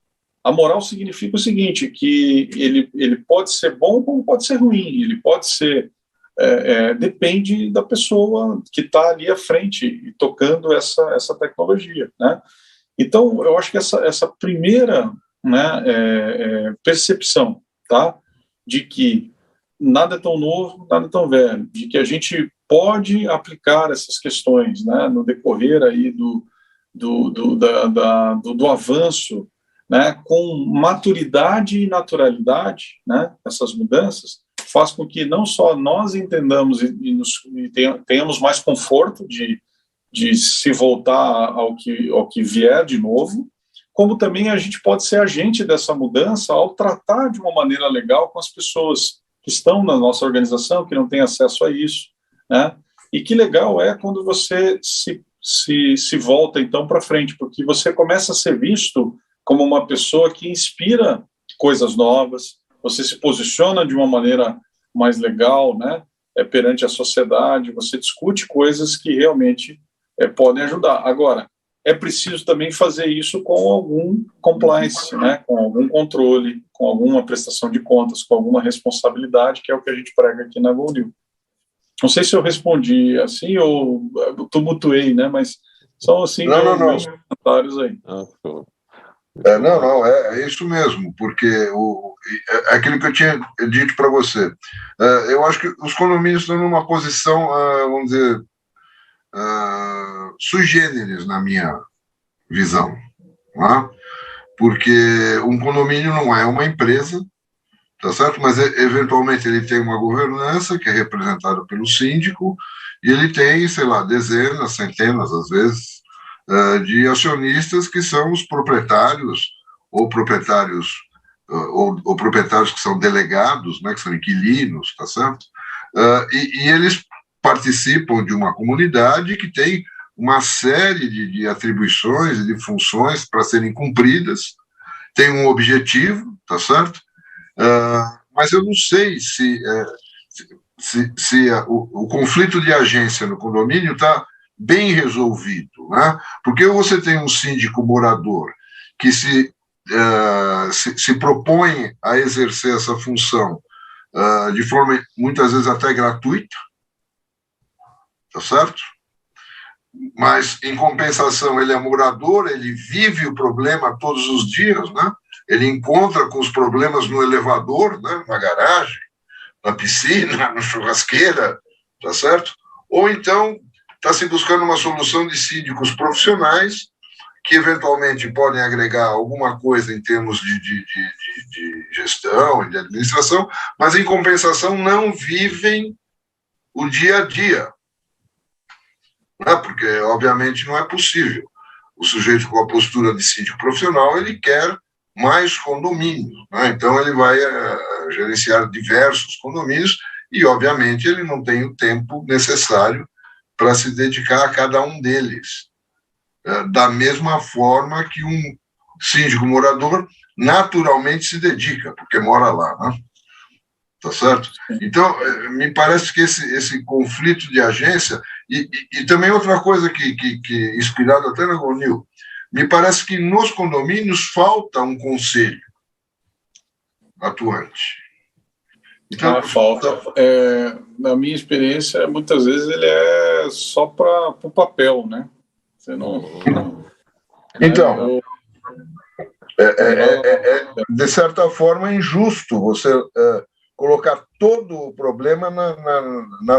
a moral significa o seguinte, que ele pode ser bom como pode ser ruim, ele pode ser, depende da pessoa que está ali à frente e tocando essa tecnologia, né? Então, eu acho que essa primeira, né, percepção, tá, de que nada é tão novo, nada é tão velho, de que a gente pode aplicar essas questões, né, no decorrer aí do avanço, né, com maturidade e naturalidade, né, essas mudanças, faz com que não só nós entendamos e tenhamos mais conforto de se voltar ao que vier de novo, como também a gente pode ser agente dessa mudança ao tratar de uma maneira legal com as pessoas que estão na nossa organização, que não têm acesso a isso, né? E que legal é quando você se volta, então, para frente, porque você começa a ser visto como uma pessoa que inspira coisas novas, você se posiciona de uma maneira mais legal, né, perante a sociedade, você discute coisas que realmente podem ajudar. Agora, é preciso também fazer isso com algum compliance, né, com algum controle, com alguma prestação de contas, com alguma responsabilidade, que é o que a gente prega aqui na GoNew. Não sei se eu respondi assim ou tumultuei, né, mas são assim meus comentários aí.
Não, é isso mesmo, porque é aquilo que eu tinha dito para você. Eu acho que os condomínios estão numa posição, vamos dizer, sui generis, na minha visão, né? Porque um condomínio não é uma empresa, tá certo? Mas eventualmente ele tem uma governança que é representada pelo síndico e ele tem, sei lá, dezenas, centenas, às vezes, de acionistas que são os proprietários ou proprietários que são delegados, né, que são inquilinos, tá certo? E eles participam de uma comunidade que tem uma série de atribuições e de funções para serem cumpridas, tem um objetivo, tá certo? Mas eu não sei se o conflito de agência no condomínio está bem resolvido, né? Porque você tem um síndico morador que se propõe a exercer essa função de forma, muitas vezes, até gratuita, tá certo? Mas, em compensação, ele é morador, ele vive o problema todos os dias, né? Ele encontra com os problemas no elevador, né? Na garagem, na piscina, na churrasqueira, tá certo? Ou então está se buscando uma solução de síndicos profissionais que eventualmente podem agregar alguma coisa em termos de gestão e de administração, mas em compensação não vivem o dia a dia, né? Porque obviamente não é possível. O sujeito com a postura de síndico profissional, ele quer mais condomínios, né? Então ele vai gerenciar diversos condomínios e obviamente ele não tem o tempo necessário para se dedicar a cada um deles, da mesma forma que um síndico morador naturalmente se dedica, porque mora lá, né? Tá certo? Então, me parece que esse conflito de agência, e também outra coisa que inspirado até na GoNew, me parece que nos condomínios falta um conselho atuante.
Então, falta. Na minha experiência, muitas vezes ele é só para o papel, né? Você não.
Então, de certa forma, injusto você colocar todo o problema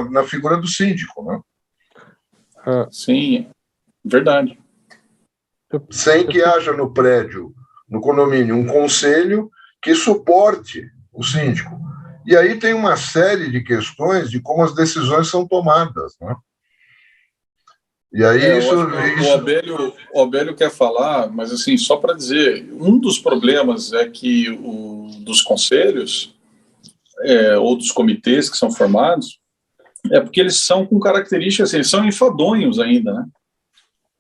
na figura do síndico, né?
Sim, verdade.
Sem que haja no prédio, no condomínio, um conselho que suporte o síndico. E aí tem uma série de questões de como as decisões são tomadas, né? E aí
o Abélio quer falar, mas assim, só para dizer, um dos problemas é que dos conselhos ou dos comitês que são formados é porque eles são com características, eles são enfadonhos ainda, né?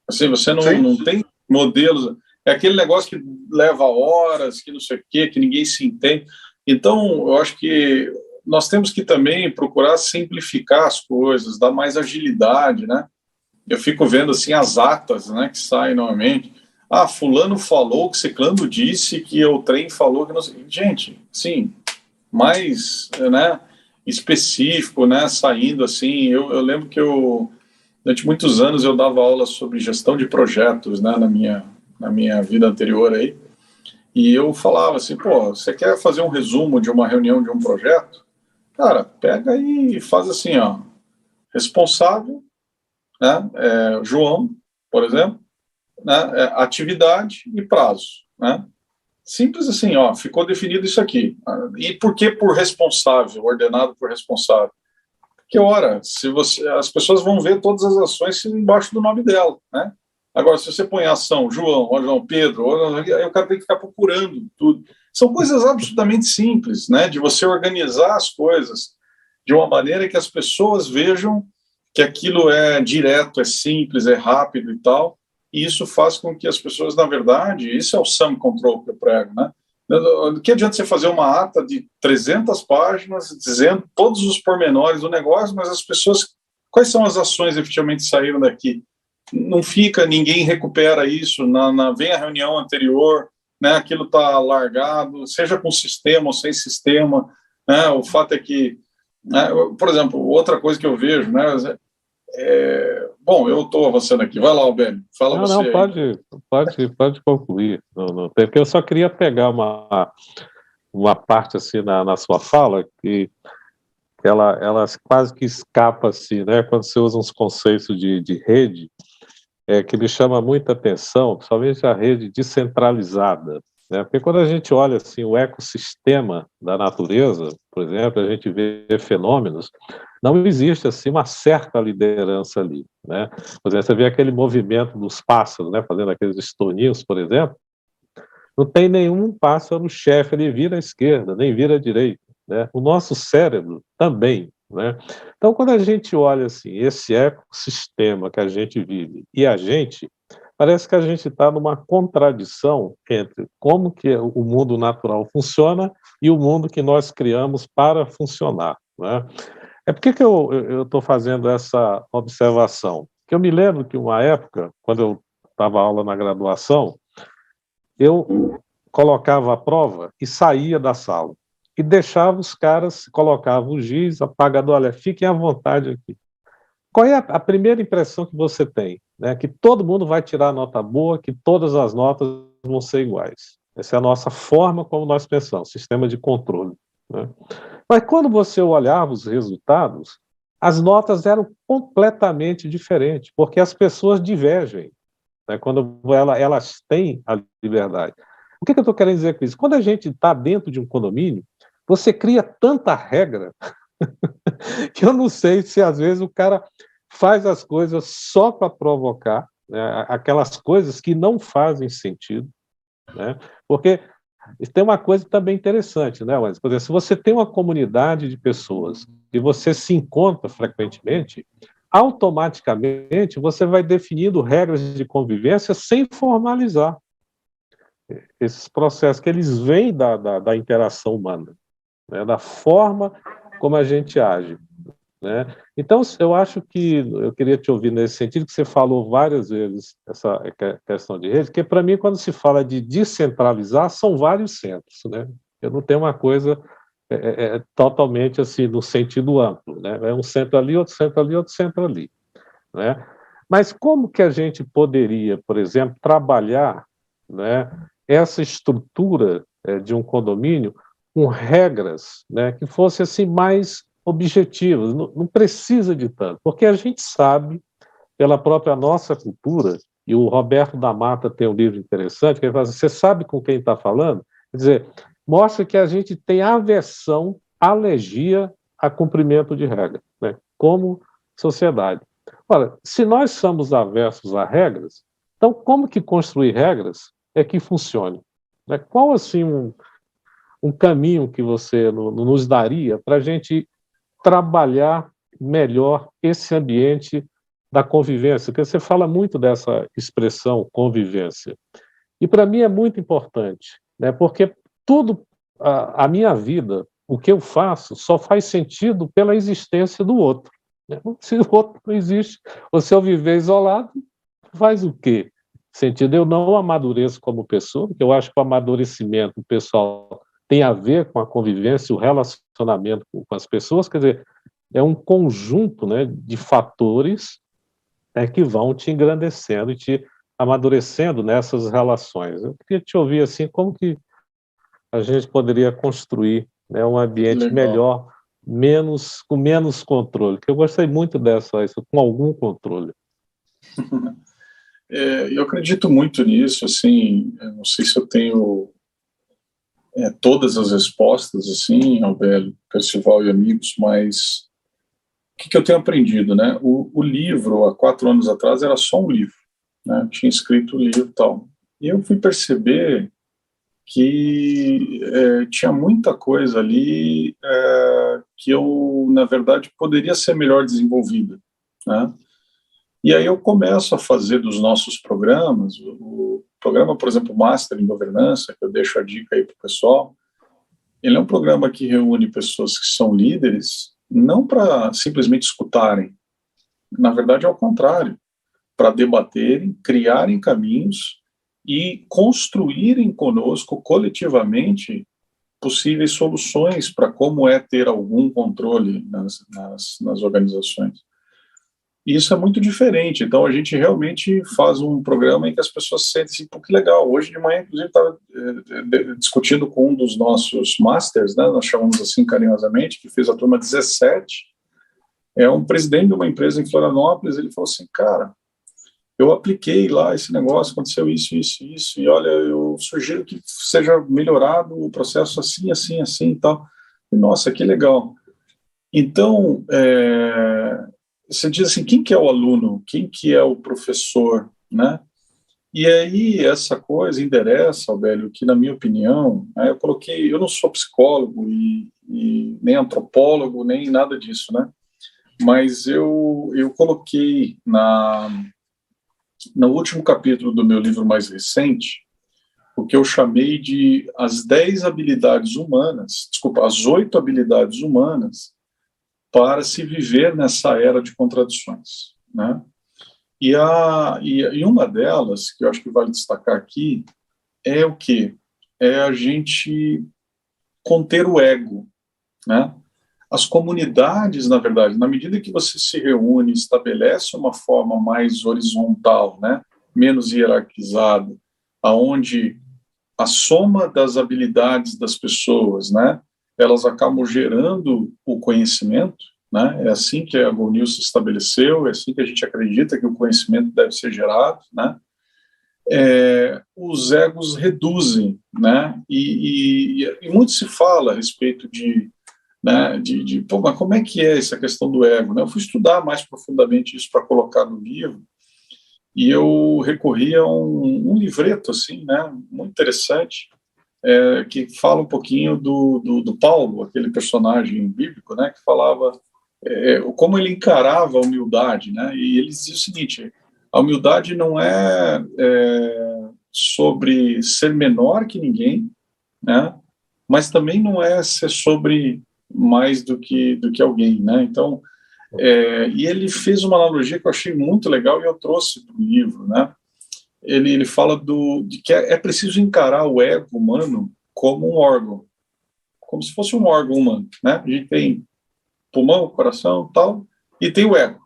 Assim, você não tem modelos, é aquele negócio que leva horas, que não sei o quê, que ninguém se entende. Então, eu acho que nós temos que também procurar simplificar as coisas, dar mais agilidade, né? Eu fico vendo assim as atas, né, que saem normalmente. fulano falou, que ciclano disse, que o trem falou, que não sei. Gente, sim, mais, né, específico, né, saindo assim, eu lembro que durante muitos anos eu dava aula sobre gestão de projetos, né, na minha vida anterior aí, e eu falava assim, pô, você quer fazer um resumo de uma reunião de um projeto? Cara, pega e faz assim, ó, responsável, né, João, por exemplo, né, atividade e prazo, né? Simples assim, ó, ficou definido isso aqui. E por que por responsável, ordenado por responsável? Porque, ora, as pessoas vão ver todas as ações embaixo do nome dela, né? Agora, se você põe a ação João Pedro, aí o cara tem que ficar procurando tudo. São coisas absolutamente simples, né? De você organizar as coisas de uma maneira que as pessoas vejam que aquilo é direto, é simples, é rápido e tal, e isso faz com que as pessoas, na verdade, isso é o sum control que eu prego, né? Do que adianta você fazer uma ata de 300 páginas, dizendo todos os pormenores do negócio, mas as pessoas, quais são as ações que efetivamente saíram daqui? Não fica, ninguém recupera isso, vem a reunião anterior, né, aquilo está largado, seja com sistema ou sem sistema, né, o fato é que, né, por exemplo, outra coisa que eu vejo, né, bom, eu estou avançando aqui, vai lá, Albélio, fala
Não,
você
não,
aí.
pode concluir. Não, porque eu só queria pegar uma parte assim na sua fala que ela quase que escapa assim, né? Quando você usa uns conceitos de rede, que me chama muita atenção, principalmente a rede descentralizada, né? Porque quando a gente olha assim o ecossistema da natureza, por exemplo, a gente vê fenômenos, não existe assim uma certa liderança ali, né? Por exemplo, você vê aquele movimento dos pássaros, né? Fazendo aqueles estonios, por exemplo, não tem nenhum pássaro-chefe, ele vira à esquerda, nem vira à direita, né? O nosso cérebro também, né? Então, quando a gente olha assim, esse ecossistema que a gente vive e a gente, parece que a gente está numa contradição entre como que o mundo natural funciona e o mundo que nós criamos para funcionar, né? Por que eu estou fazendo essa observação? Porque eu me lembro que uma época, quando eu dava aula na graduação, eu colocava a prova e saía da sala. E deixava os caras, colocava o giz, apagador, olha, fiquem à vontade aqui. Qual é a primeira impressão que você tem? Né? Que todo mundo vai tirar nota boa, que todas as notas vão ser iguais. Essa é a nossa forma como nós pensamos, sistema de controle, né? Mas quando você olhava os resultados, as notas eram completamente diferentes, porque as pessoas divergem, né, quando elas têm a liberdade. O que eu estou querendo dizer com isso? Quando a gente está dentro de um condomínio, você cria tanta regra que eu não sei se às vezes o cara faz as coisas só para provocar, né, aquelas coisas que não fazem sentido, né, porque tem uma coisa também interessante, né, Wes? Por exemplo, se você tem uma comunidade de pessoas e você se encontra frequentemente, automaticamente você vai definindo regras de convivência sem formalizar esses processos, que eles vêm da interação humana, né, da forma como a gente age, né? Então, eu acho que eu queria te ouvir nesse sentido, que você falou várias vezes essa questão de rede, porque para mim, quando se fala de descentralizar, são vários centros, né? Eu não tenho uma coisa totalmente assim, no sentido amplo, né? É um centro ali, outro centro ali, outro centro ali, né? Mas como que a gente poderia, por exemplo, trabalhar, né, essa estrutura de um condomínio com regras, né, que fossem assim, mais objetivas, não precisa de tanto, porque a gente sabe, pela própria nossa cultura, e o Roberto da Mata tem um livro interessante, que ele fala assim, você sabe com quem está falando? Quer dizer, mostra que a gente tem aversão, alergia a cumprimento de regra, né, como sociedade. Ora, se nós somos aversos a regras, então como que construir regras é que funcione? Né? Qual, assim, um caminho que você nos daria para a gente trabalhar melhor esse ambiente da convivência? Porque você fala muito dessa expressão convivência. E para mim é muito importante, né? Porque tudo, a minha vida, o que eu faço, só faz sentido pela existência do outro, né? Se o outro não existe, ou se eu viver isolado, faz o quê? sentido, eu não amadureço como pessoa, porque eu acho que o amadurecimento pessoal tem a ver com a convivência, o relacionamento com as pessoas, quer dizer, é um conjunto, né, de fatores, né, que vão te engrandecendo e te amadurecendo nessas relações. Eu queria te ouvir assim, como que a gente poderia construir, né, um ambiente
Legal.
melhor, com menos controle, que eu gostei muito isso, com algum controle.
Eu acredito muito nisso, assim, eu não sei se eu tenho todas as respostas, assim, Albélio, Percival e amigos, mas o que eu tenho aprendido, né? O livro, há 4 anos atrás, era só um livro, né? Eu tinha escrito o livro e tal. E eu fui perceber que tinha muita coisa ali que eu, na verdade, poderia ser melhor desenvolvida, né? E aí eu começo a fazer dos nossos programas, o programa, por exemplo, Master em Governança, que eu deixo a dica aí para o pessoal, ele é um programa que reúne pessoas que são líderes, não para simplesmente escutarem, na verdade, ao contrário, para debaterem, criarem caminhos e construírem conosco, coletivamente, possíveis soluções para como é ter algum controle nas organizações. E isso é muito diferente. Então, a gente realmente faz um programa em que as pessoas se sentem assim, pô, que legal. Hoje de manhã, inclusive, estava discutindo com um dos nossos masters, né, nós chamamos assim carinhosamente, que fez a turma 17, é um presidente de uma empresa em Florianópolis. Ele falou assim, cara, eu apliquei lá esse negócio, aconteceu isso, e olha, eu sugiro que seja melhorado o processo assim, assim, assim e tal. E, nossa, que legal. Então, você diz assim, quem que é o aluno, quem que é o professor, né? E aí essa coisa endereça, Albélio, que na minha opinião, né, eu não sou psicólogo e nem antropólogo, nem nada disso, né? Mas eu coloquei no último capítulo do meu livro mais recente, o que eu chamei de as 10 habilidades humanas, desculpa, as 8 habilidades humanas para se viver nessa era de contradições, né? E uma delas, que eu acho que vale destacar aqui, é o quê? É a gente conter o ego, né? As comunidades, na verdade, na medida que você se reúne, estabelece uma forma mais horizontal, né? Menos hierarquizada, aonde a soma das habilidades das pessoas, né? Elas acabam gerando o conhecimento, né? É assim que a GoNew se estabeleceu, é assim que a gente acredita que o conhecimento deve ser gerado, né? Os egos reduzem, né? E muito se fala a respeito né, pô, mas como é que é essa questão do ego, né? Eu fui estudar mais profundamente isso para colocar no livro, e eu recorri a um livreto, assim, né? Muito interessante, que fala um pouquinho do Paulo, aquele personagem bíblico, né, que falava como ele encarava a humildade, né, e ele dizia o seguinte, a humildade não é sobre ser menor que ninguém, né, mas também não é ser sobre mais do que alguém, né, então, e ele fez uma analogia que eu achei muito legal e eu trouxe para o livro, né, ele fala de que é preciso encarar o ego humano como um órgão, como se fosse um órgão humano, né? A gente tem pulmão, coração, tal, e tem o ego,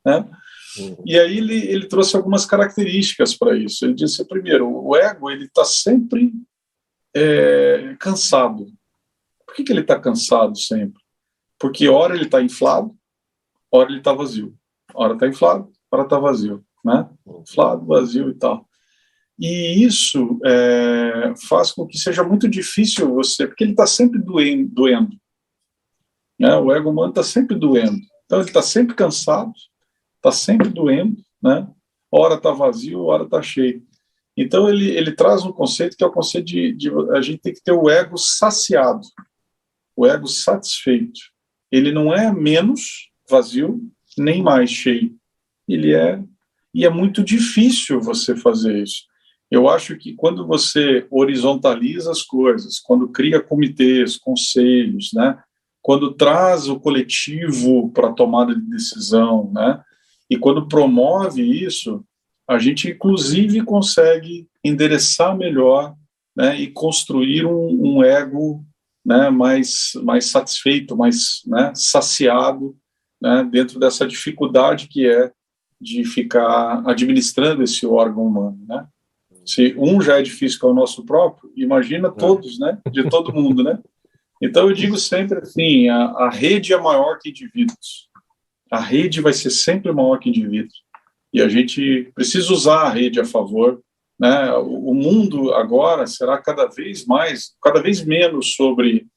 né? E aí ele trouxe algumas características para isso. Ele disse, primeiro, o ego ele está sempre cansado. Por que ele está cansado sempre? Porque hora ele está inflado, hora ele está vazio. Hora está inflado, hora está vazio, né? Inflado, vazio e tal. E isso faz com que seja muito difícil você, porque ele está sempre doendo, né? O ego humano está sempre doendo, então ele está sempre cansado, está sempre doendo, né? Hora está vazio, hora está cheio. Então ele traz um conceito que é o conceito de a gente tem que ter o ego saciado, o ego satisfeito. Ele não é menos vazio nem mais cheio, e é muito difícil você fazer isso. Eu acho que quando você horizontaliza as coisas, quando cria comitês, conselhos, né, quando traz o coletivo para a tomada de decisão, né, e quando promove isso, a gente, inclusive, consegue endereçar melhor, né, e construir um ego, né, mais satisfeito, mais, né, saciado, né, dentro dessa dificuldade que é de ficar administrando esse órgão humano, né? Se um já é difícil que é o nosso próprio, imagina todos, né, de todo mundo, né? Então eu digo sempre assim, a rede é maior que indivíduos. A rede vai ser sempre maior que indivíduos. E a gente precisa usar a rede a favor, né? O mundo agora será cada vez menos sobre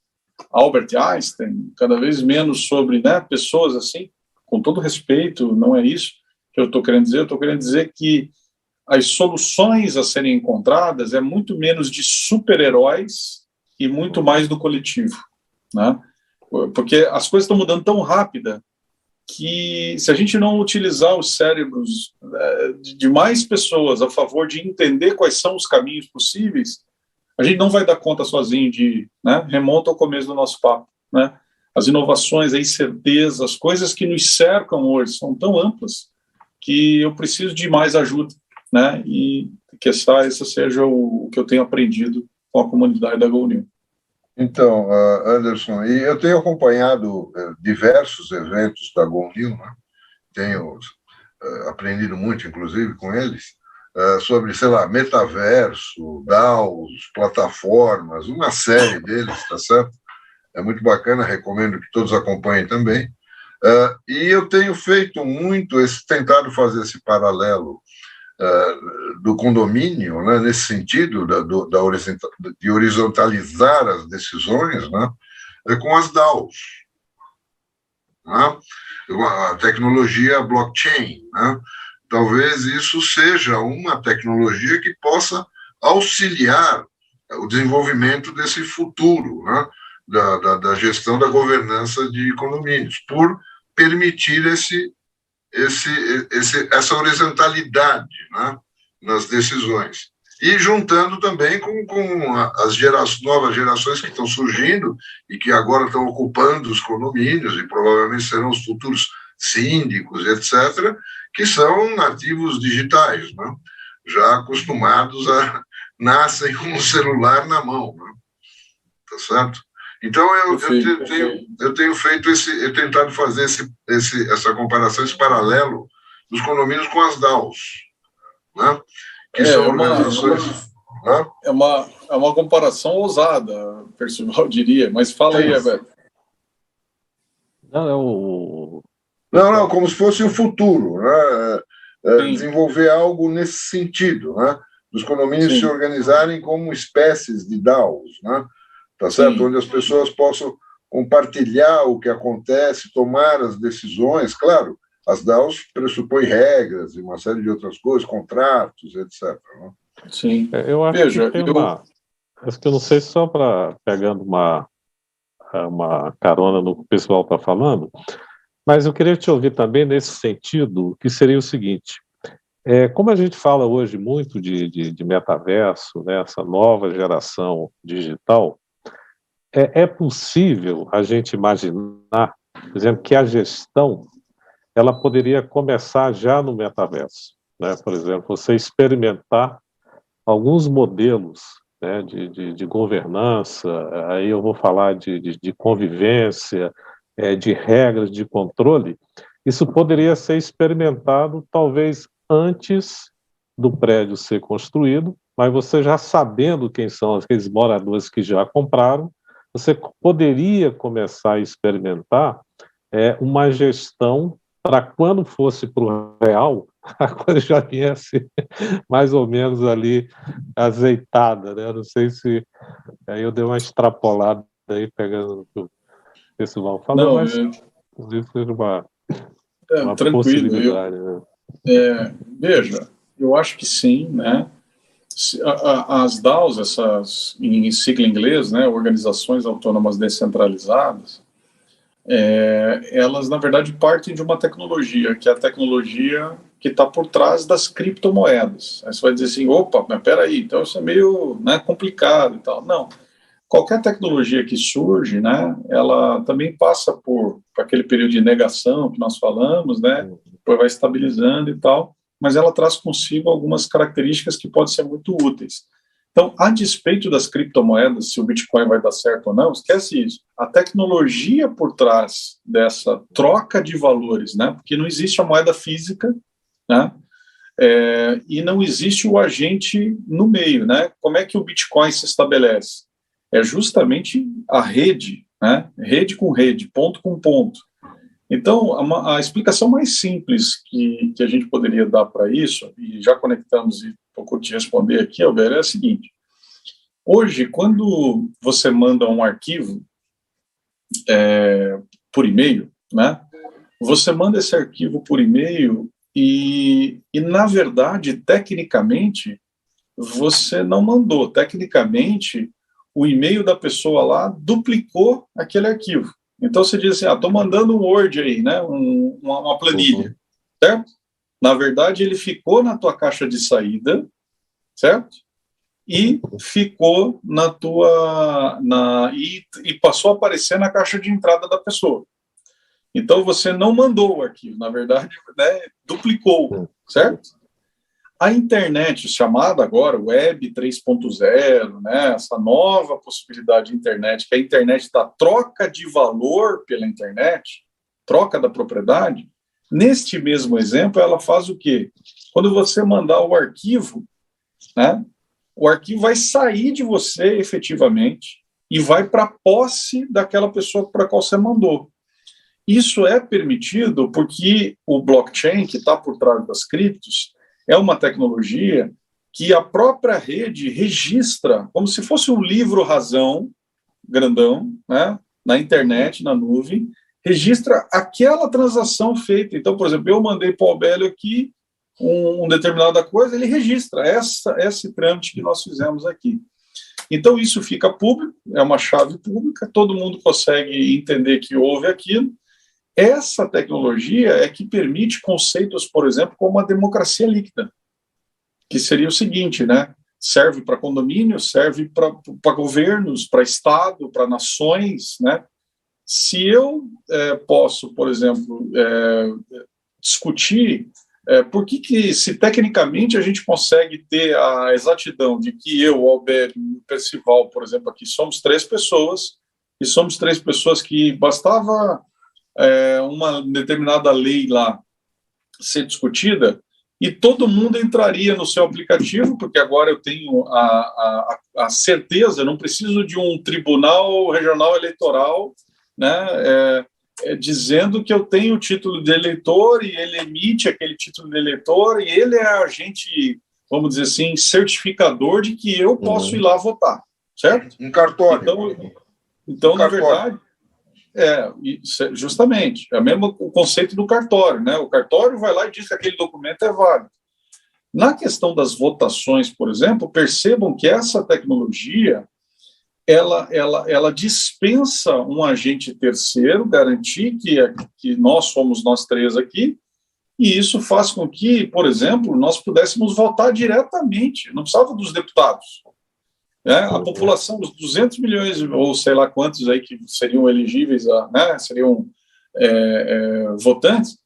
Albert Einstein, cada vez menos sobre, né, pessoas assim, com todo respeito, não é isso que eu estou querendo dizer. Eu estou querendo dizer que as soluções a serem encontradas é muito menos de super-heróis e muito mais do coletivo, né? Porque as coisas estão mudando tão rápida que, se a gente não utilizar os cérebros de mais pessoas a favor de entender quais são os caminhos possíveis, a gente não vai dar conta sozinho de, né, remonta ao começo do nosso papo, né? As inovações, a incerteza, as coisas que nos cercam hoje são tão amplas que eu preciso de mais ajuda, né? E que esse seja o que eu tenho aprendido com a comunidade da GoNew.
Então, Anderson, e eu tenho acompanhado diversos eventos da GoNew, né? Tenho aprendido muito, inclusive, com eles, sobre, sei lá, metaverso, DAOs, plataformas, uma série deles, tá certo? É muito bacana, recomendo que todos acompanhem também. E eu tenho feito muito, tentado fazer esse paralelo do condomínio, né, nesse sentido de horizontalizar as decisões, né, com as DAOs, né, a tecnologia blockchain, né. Talvez isso seja uma tecnologia que possa auxiliar o desenvolvimento desse futuro, né, da gestão da governança de condomínios, por permitir essa horizontalidade, né, nas decisões. E juntando também com as novas gerações que estão surgindo e que agora estão ocupando os condomínios e provavelmente serão os futuros síndicos, etc., que são nativos digitais, né, já acostumados nascem com o celular na mão, né, tá certo? Então, eu tenho feito eu tentado fazer essa comparação, esse paralelo dos condomínios com as DAOs, né? Que são organizações. Né?
É uma comparação ousada, Percival diria, mas fala aí, Roberto.
Não, como se fosse o futuro, né? Desenvolver algo nesse sentido, né? Dos condomínios se organizarem como espécies de DAOs, né? Tá certo? Onde as pessoas possam compartilhar o que acontece, tomar as decisões. Claro, as DAOs pressupõem regras e uma série de outras coisas, contratos, etc. Né?
Sim.
Eu acho que tem acho que eu não sei, só para pegando uma carona no que o pessoal está falando, mas eu queria te ouvir também nesse sentido, que seria o seguinte: como a gente fala hoje muito de metaverso, né, essa nova geração digital, é possível a gente imaginar, por exemplo, que a gestão ela poderia começar já no metaverso, né? Por exemplo, você experimentar alguns modelos, né, de governança, aí eu vou falar de convivência, de regras de controle. Isso poderia ser experimentado talvez antes do prédio ser construído, mas você já sabendo quem são aqueles moradores que já compraram, você poderia começar a experimentar uma gestão para quando fosse para o real, a coisa já viesse mais ou menos ali azeitada, né? Não sei se aí eu dei uma extrapolada aí, pegando o que o pessoal falou, mas isso seja uma possibilidade. Né?
Veja, eu acho que sim, né? As DAOs, essas, em sigla em inglês, né, organizações autônomas descentralizadas, elas, na verdade, partem de uma tecnologia, que é a tecnologia que está por trás das criptomoedas. Aí você vai dizer assim, opa, mas peraí, então isso é meio, né, complicado e tal. Não. Qualquer tecnologia que surge, né, ela também passa por aquele período de negação que nós falamos, né, depois vai estabilizando e tal, mas ela traz consigo algumas características que podem ser muito úteis. Então, a despeito das criptomoedas, se o Bitcoin vai dar certo ou não, esquece isso. A tecnologia por trás dessa troca de valores, né? Porque não existe a moeda física, né? E não existe o agente no meio, né? Como é que o Bitcoin se estabelece? É justamente a rede, né? Rede com rede, ponto com ponto. Então, a explicação mais simples que a gente poderia dar para isso, e já conectamos e procuro te responder aqui, Alberto, é a seguinte. Hoje, quando você manda um arquivo por e-mail, né, você manda esse arquivo por e-mail e, na verdade, tecnicamente, você não mandou. Tecnicamente, o e-mail da pessoa lá duplicou aquele arquivo. Então, você diz assim, estou mandando um Word aí, né, uma planilha, certo? Na verdade, ele ficou na tua caixa de saída, certo? E ficou e passou a aparecer na caixa de entrada da pessoa. Então, você não mandou o arquivo, na verdade, né, duplicou, certo? A internet, chamada agora Web 3.0, né, essa nova possibilidade de internet, que é a internet da troca de valor pela internet, troca da propriedade, neste mesmo exemplo, ela faz o quê? Quando você mandar o arquivo, né, o arquivo vai sair de você efetivamente e vai para a posse daquela pessoa para a qual você mandou. Isso é permitido porque o blockchain, que está por trás das criptos, é uma tecnologia que a própria rede registra, como se fosse um livro-razão, grandão, né, na internet, na nuvem, registra aquela transação feita. Então, por exemplo, eu mandei para o Albélio aqui uma determinada coisa, ele registra esse trâmite que nós fizemos aqui. Então, isso fica público, é uma chave pública, todo mundo consegue entender que houve aquilo. Essa tecnologia é que permite conceitos, por exemplo, como a democracia líquida, que seria o seguinte, né? Serve para condomínios, serve para governos, para Estado, para nações, né? Se eu posso, por exemplo, discutir por que se tecnicamente a gente consegue ter a exatidão de que eu, Alberto e o Percival, por exemplo, aqui somos 3 pessoas, e somos 3 pessoas que bastava uma determinada lei lá ser discutida e todo mundo entraria no seu aplicativo, porque agora eu tenho a certeza, eu não preciso de um tribunal regional eleitoral, né, dizendo que eu tenho o título de eleitor e ele emite aquele título de eleitor e ele é agente, vamos dizer assim, certificador de que eu posso ir lá votar, certo?
Um cartório.
Então na verdade, justamente, é mesmo o conceito do cartório, né? O cartório vai lá e diz que aquele documento é válido. Na questão das votações, por exemplo, percebam que essa tecnologia ela dispensa um agente terceiro, garantir que nós somos nós 3 aqui, e isso faz com que, por exemplo, nós pudéssemos votar diretamente, não precisava dos deputados. A população, os 200 milhões, ou sei lá quantos aí que seriam elegíveis, né, seriam votantes,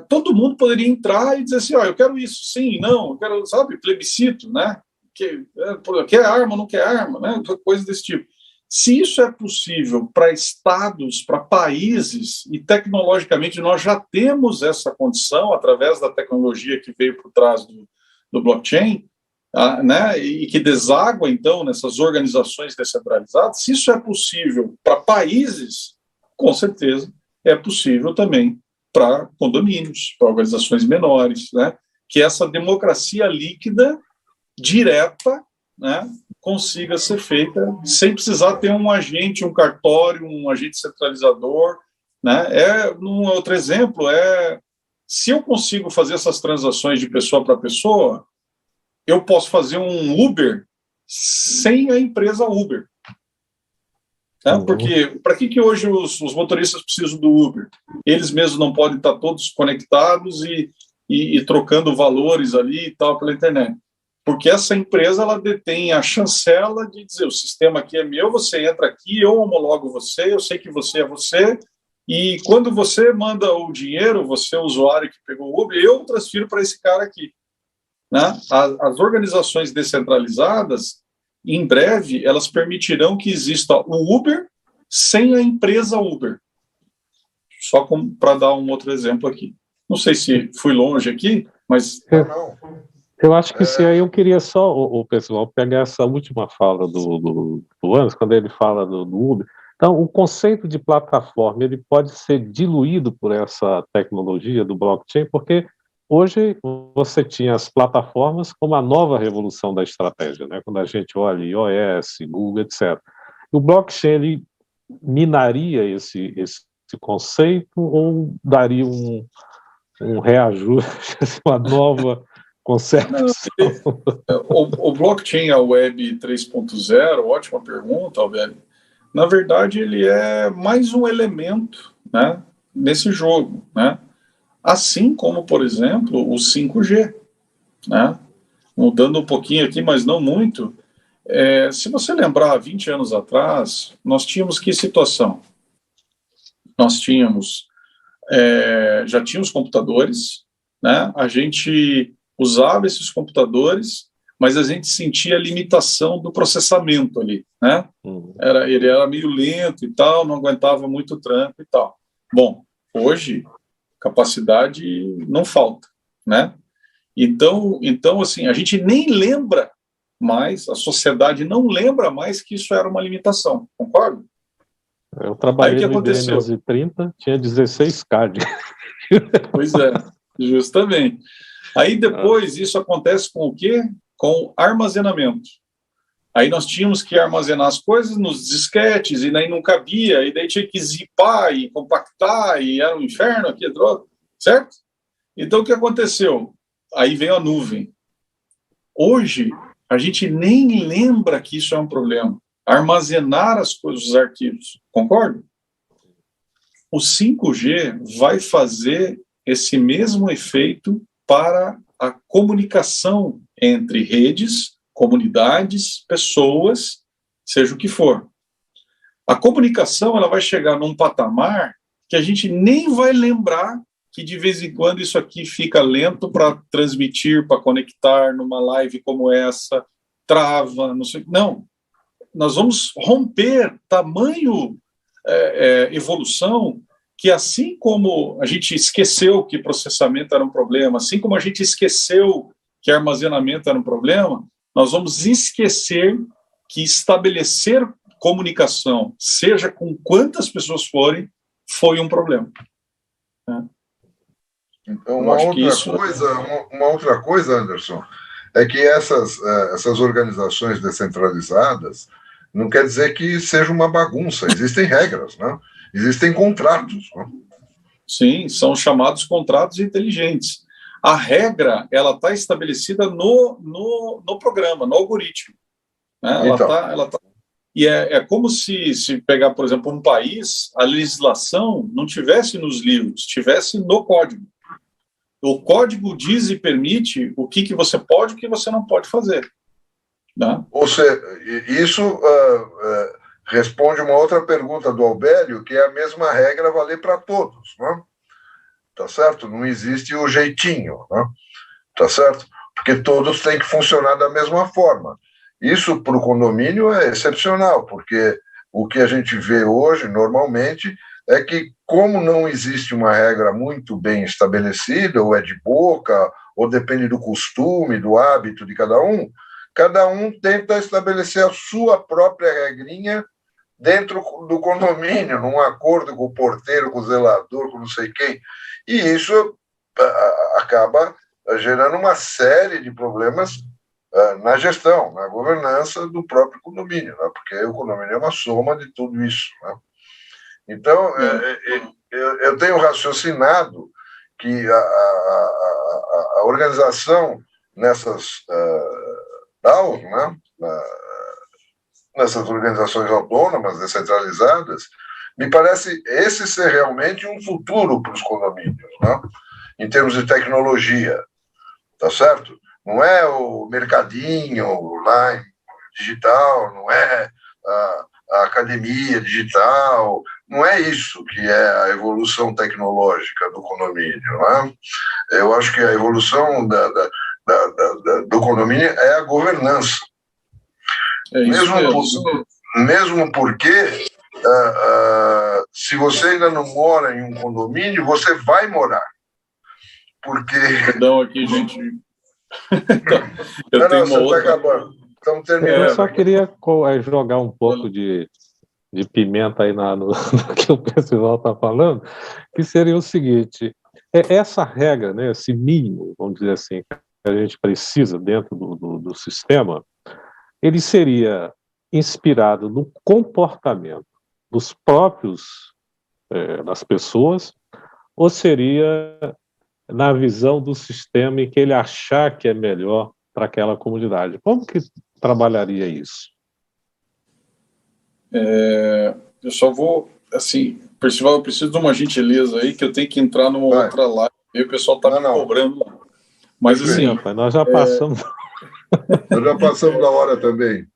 todo mundo poderia entrar e dizer assim, eu quero isso, sim, não, eu quero, sabe, plebiscito, né, quer arma, não quer arma, né, coisa desse tipo. Se isso é possível para estados, para países, e tecnologicamente nós já temos essa condição através da tecnologia que veio por trás do blockchain, né, e que deságua, então, nessas organizações descentralizadas, se isso é possível para países, com certeza é possível também para condomínios, para organizações menores, né, que essa democracia líquida, direta, né, consiga ser feita sem precisar ter um agente, um cartório, um agente centralizador, né. Um outro exemplo se eu consigo fazer essas transações de pessoa para pessoa, eu posso fazer um Uber sem a empresa Uber. Porque para que hoje os motoristas precisam do Uber? Eles mesmos não podem estar todos conectados e trocando valores ali e tal pela internet. Porque essa empresa ela detém a chancela de dizer, o sistema aqui é meu, você entra aqui, eu homologo você, eu sei que você é você, e quando você manda o dinheiro, você, usuário que pegou o Uber, eu transfiro para esse cara aqui. Né? As organizações descentralizadas, em breve, elas permitirão que exista o Uber sem a empresa Uber. Só para dar um outro exemplo aqui. Não sei se fui longe aqui, mas...
Eu acho que sim, aí eu queria só, o pessoal, pegar essa última fala do Anderson, quando ele fala do Uber. Então, o conceito de plataforma, ele pode ser diluído por essa tecnologia do blockchain, porque hoje você tinha as plataformas como a nova revolução da estratégia, né? Quando a gente olha iOS, Google, etc. O blockchain, ele minaria esse conceito ou daria um reajuste, uma nova concepção?
O blockchain, a Web 3.0, ótima pergunta, Alberto. Na verdade, ele é mais um elemento, né, nesse jogo, né? Assim como, por exemplo, o 5G, né? Mudando um pouquinho aqui, mas não muito. Se você lembrar, 20 anos atrás, nós tínhamos que situação? Nós tínhamos, já tínhamos computadores, né? A gente usava esses computadores, mas a gente sentia a limitação do processamento ali, né? Ele era meio lento e tal, não aguentava muito tranco e tal. Bom, hoje, capacidade não falta, né? Então, assim, a gente nem lembra mais, a sociedade não lembra mais que isso era uma limitação, concorda?
Eu trabalhei no IBM 1130, tinha 16K.
Pois é, justamente. Aí depois isso acontece com o quê? Com armazenamento. Aí nós tínhamos que armazenar as coisas nos disquetes, e daí não cabia, e daí tinha que zipar e compactar, e era um inferno aqui, certo? Então o que aconteceu? Aí veio a nuvem. Hoje, a gente nem lembra que isso é um problema. Armazenar as coisas, os arquivos, concorda? O 5G vai fazer esse mesmo efeito para a comunicação entre redes, comunidades, pessoas, seja o que for. A comunicação, ela vai chegar num patamar que a gente nem vai lembrar que de vez em quando isso aqui fica lento para transmitir, para conectar numa live como essa, trava, não sei. Não, nós vamos romper tamanho evolução que, assim como a gente esqueceu que processamento era um problema, assim como a gente esqueceu que armazenamento era um problema, nós vamos esquecer que estabelecer comunicação, seja com quantas pessoas forem, foi um problema.
Então, uma outra coisa, Anderson, é que essas organizações descentralizadas não quer dizer que seja uma bagunça, existem regras, né? Existem contratos. Né?
Sim, são chamados contratos inteligentes. A regra, ela está estabelecida no programa, no algoritmo. Né? Ela tá, e é como se pegar, por exemplo, um país, a legislação não tivesse nos livros, tivesse no código. O código diz e permite o que você pode e o que você não pode fazer. Né?
Ou seja, isso responde uma outra pergunta do Albélio, que é a mesma regra valer para todos, né? Tá certo? Não existe o jeitinho, né? Tá certo? Porque todos têm que funcionar da mesma forma. Isso para o condomínio é excepcional, porque o que a gente vê hoje, normalmente, é que, como não existe uma regra muito bem estabelecida, ou é de boca, ou depende do costume, do hábito de cada um tenta estabelecer a sua própria regrinha dentro do condomínio, num acordo com o porteiro, com o zelador, com não sei quem. E isso acaba gerando uma série de problemas na gestão, na governança do próprio condomínio, né? Porque o condomínio é uma soma de tudo isso. Né? Então, eu tenho raciocinado que a organização nessas DAOs, né? Nessas organizações autônomas, descentralizadas, me parece esse ser realmente um futuro para os condomínios, né? Em termos de tecnologia, tá certo? Não é o mercadinho online digital, não é a academia digital, não é isso que é a evolução tecnológica do condomínio. Não é? Eu acho que a evolução do condomínio é a governança. Mesmo porque, se você ainda não mora em um condomínio, você vai morar. Porque...
Perdão aqui, gente. Eu tenho uma outra...
Tá acabando. Estamos terminando.
Eu só queria jogar um pouco de pimenta aí no que o pessoal está falando, que seria o seguinte: essa regra, né, esse mínimo, vamos dizer assim, que a gente precisa dentro do sistema, ele seria inspirado no comportamento dos próprios, das pessoas, ou seria na visão do sistema em que ele achar que é melhor para aquela comunidade? Como que trabalharia isso?
Eu só vou, assim, Percival, eu preciso de uma gentileza aí, que eu tenho que entrar numa outra live, e o pessoal está me cobrando lá. Mas assim...
Rapaz, nós já passamos...
Nós já passamos da hora também.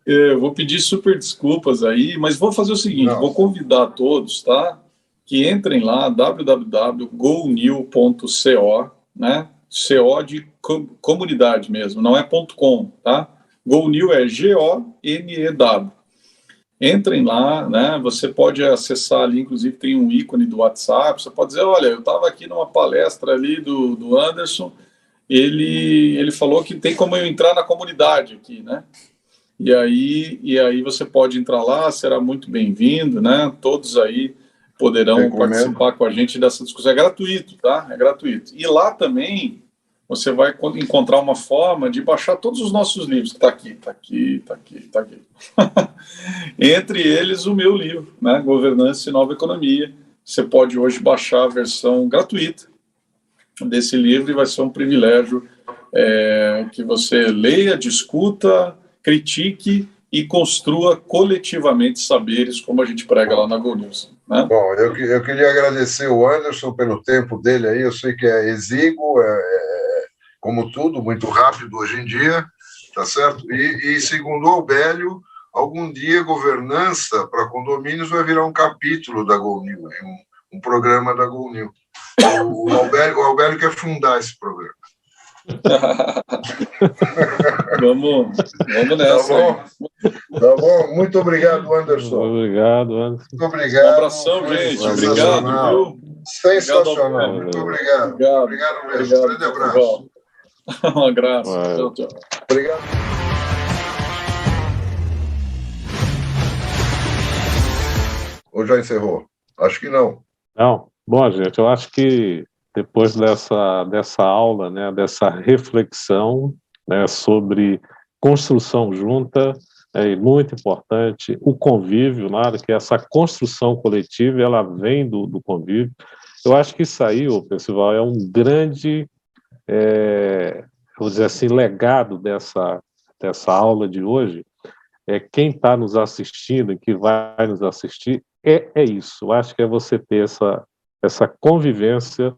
Eu vou pedir super desculpas aí, mas vou fazer o seguinte, vou convidar todos, tá? Que entrem lá, www.gonew.co, né? CO de comunidade mesmo, não é .com, tá? GoNew é G-O-N-E-W. Entrem lá, né? Você pode acessar ali, inclusive tem um ícone do WhatsApp, você pode dizer, olha, eu estava aqui numa palestra ali do Anderson, ele falou que tem como eu entrar na comunidade aqui, né? E aí você pode entrar lá, será muito bem-vindo, né? Todos aí poderão participar com a gente dessa discussão. É gratuito, tá? É gratuito. E lá também você vai encontrar uma forma de baixar todos os nossos livros. Está aqui. Entre eles o meu livro, né? Governança e Nova Economia. Você pode hoje baixar a versão gratuita desse livro e vai ser um privilégio que você leia, discuta, critique e construa coletivamente saberes, como a gente prega lá na GoNews. Né?
Bom, eu queria agradecer o Anderson pelo tempo dele aí, eu sei que é exíguo, como tudo, muito rápido hoje em dia, tá certo? E segundo o Albélio, algum dia governança para condomínios vai virar um capítulo da GoNew, um programa da GoNew. O Albélio quer fundar esse programa.
Vamos nessa.
Tá bom? Muito obrigado, Anderson.
Obrigado, Anderson.
Muito obrigado.
Um abração, gente. Obrigado.
Sensacional. Muito obrigado. Obrigado mesmo. Um grande abraço.
Um abraço. Tchau, tchau.
Obrigado. Ou já encerrou? Acho que não.
Não. Bom, gente, eu acho que depois dessa aula, né, dessa reflexão, né, sobre construção junta, é muito importante o convívio, nada que essa construção coletiva ela vem do convívio. Eu acho que isso aí, o Percival, é um grande, vamos dizer assim, legado dessa aula de hoje. Quem está nos assistindo e que vai nos assistir é isso. Eu acho que é você ter essa convivência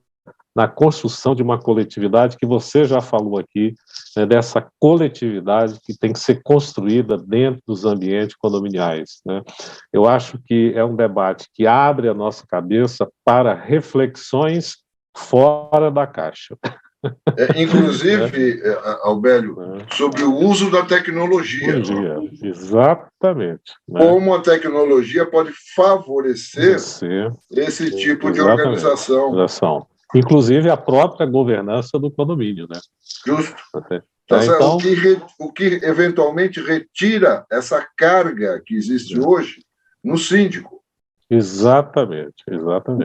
na construção de uma coletividade que você já falou aqui, né, dessa coletividade que tem que ser construída dentro dos ambientes condominiais, né? Eu acho que é um debate que abre a nossa cabeça para reflexões fora da caixa.
Inclusive, Albélio, sobre o uso da tecnologia.
Exatamente.
Né? Como a tecnologia pode favorecer esse tipo de organização.
Inclusive a própria governança do condomínio, né?
Justo.
Então,
o que eventualmente retira essa carga que existe hoje no síndico.
Exatamente.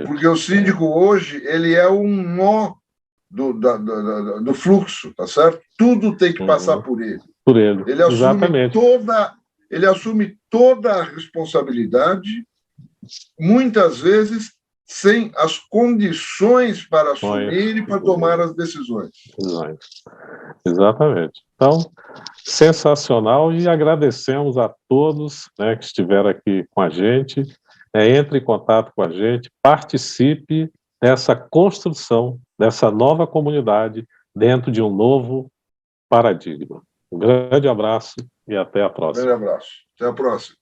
Porque o síndico hoje, ele é um nó do fluxo, tá certo? Tudo tem que passar por ele. Ele assume toda a responsabilidade, muitas vezes sem as condições para assumir e para tomar as decisões.
Exatamente. Então, sensacional, e agradecemos a todos, né, que estiveram aqui com a gente. Entre em contato com a gente, participe dessa construção, dessa nova comunidade, dentro de um novo paradigma. Um grande abraço e até a próxima.
Um grande abraço. Até a próxima.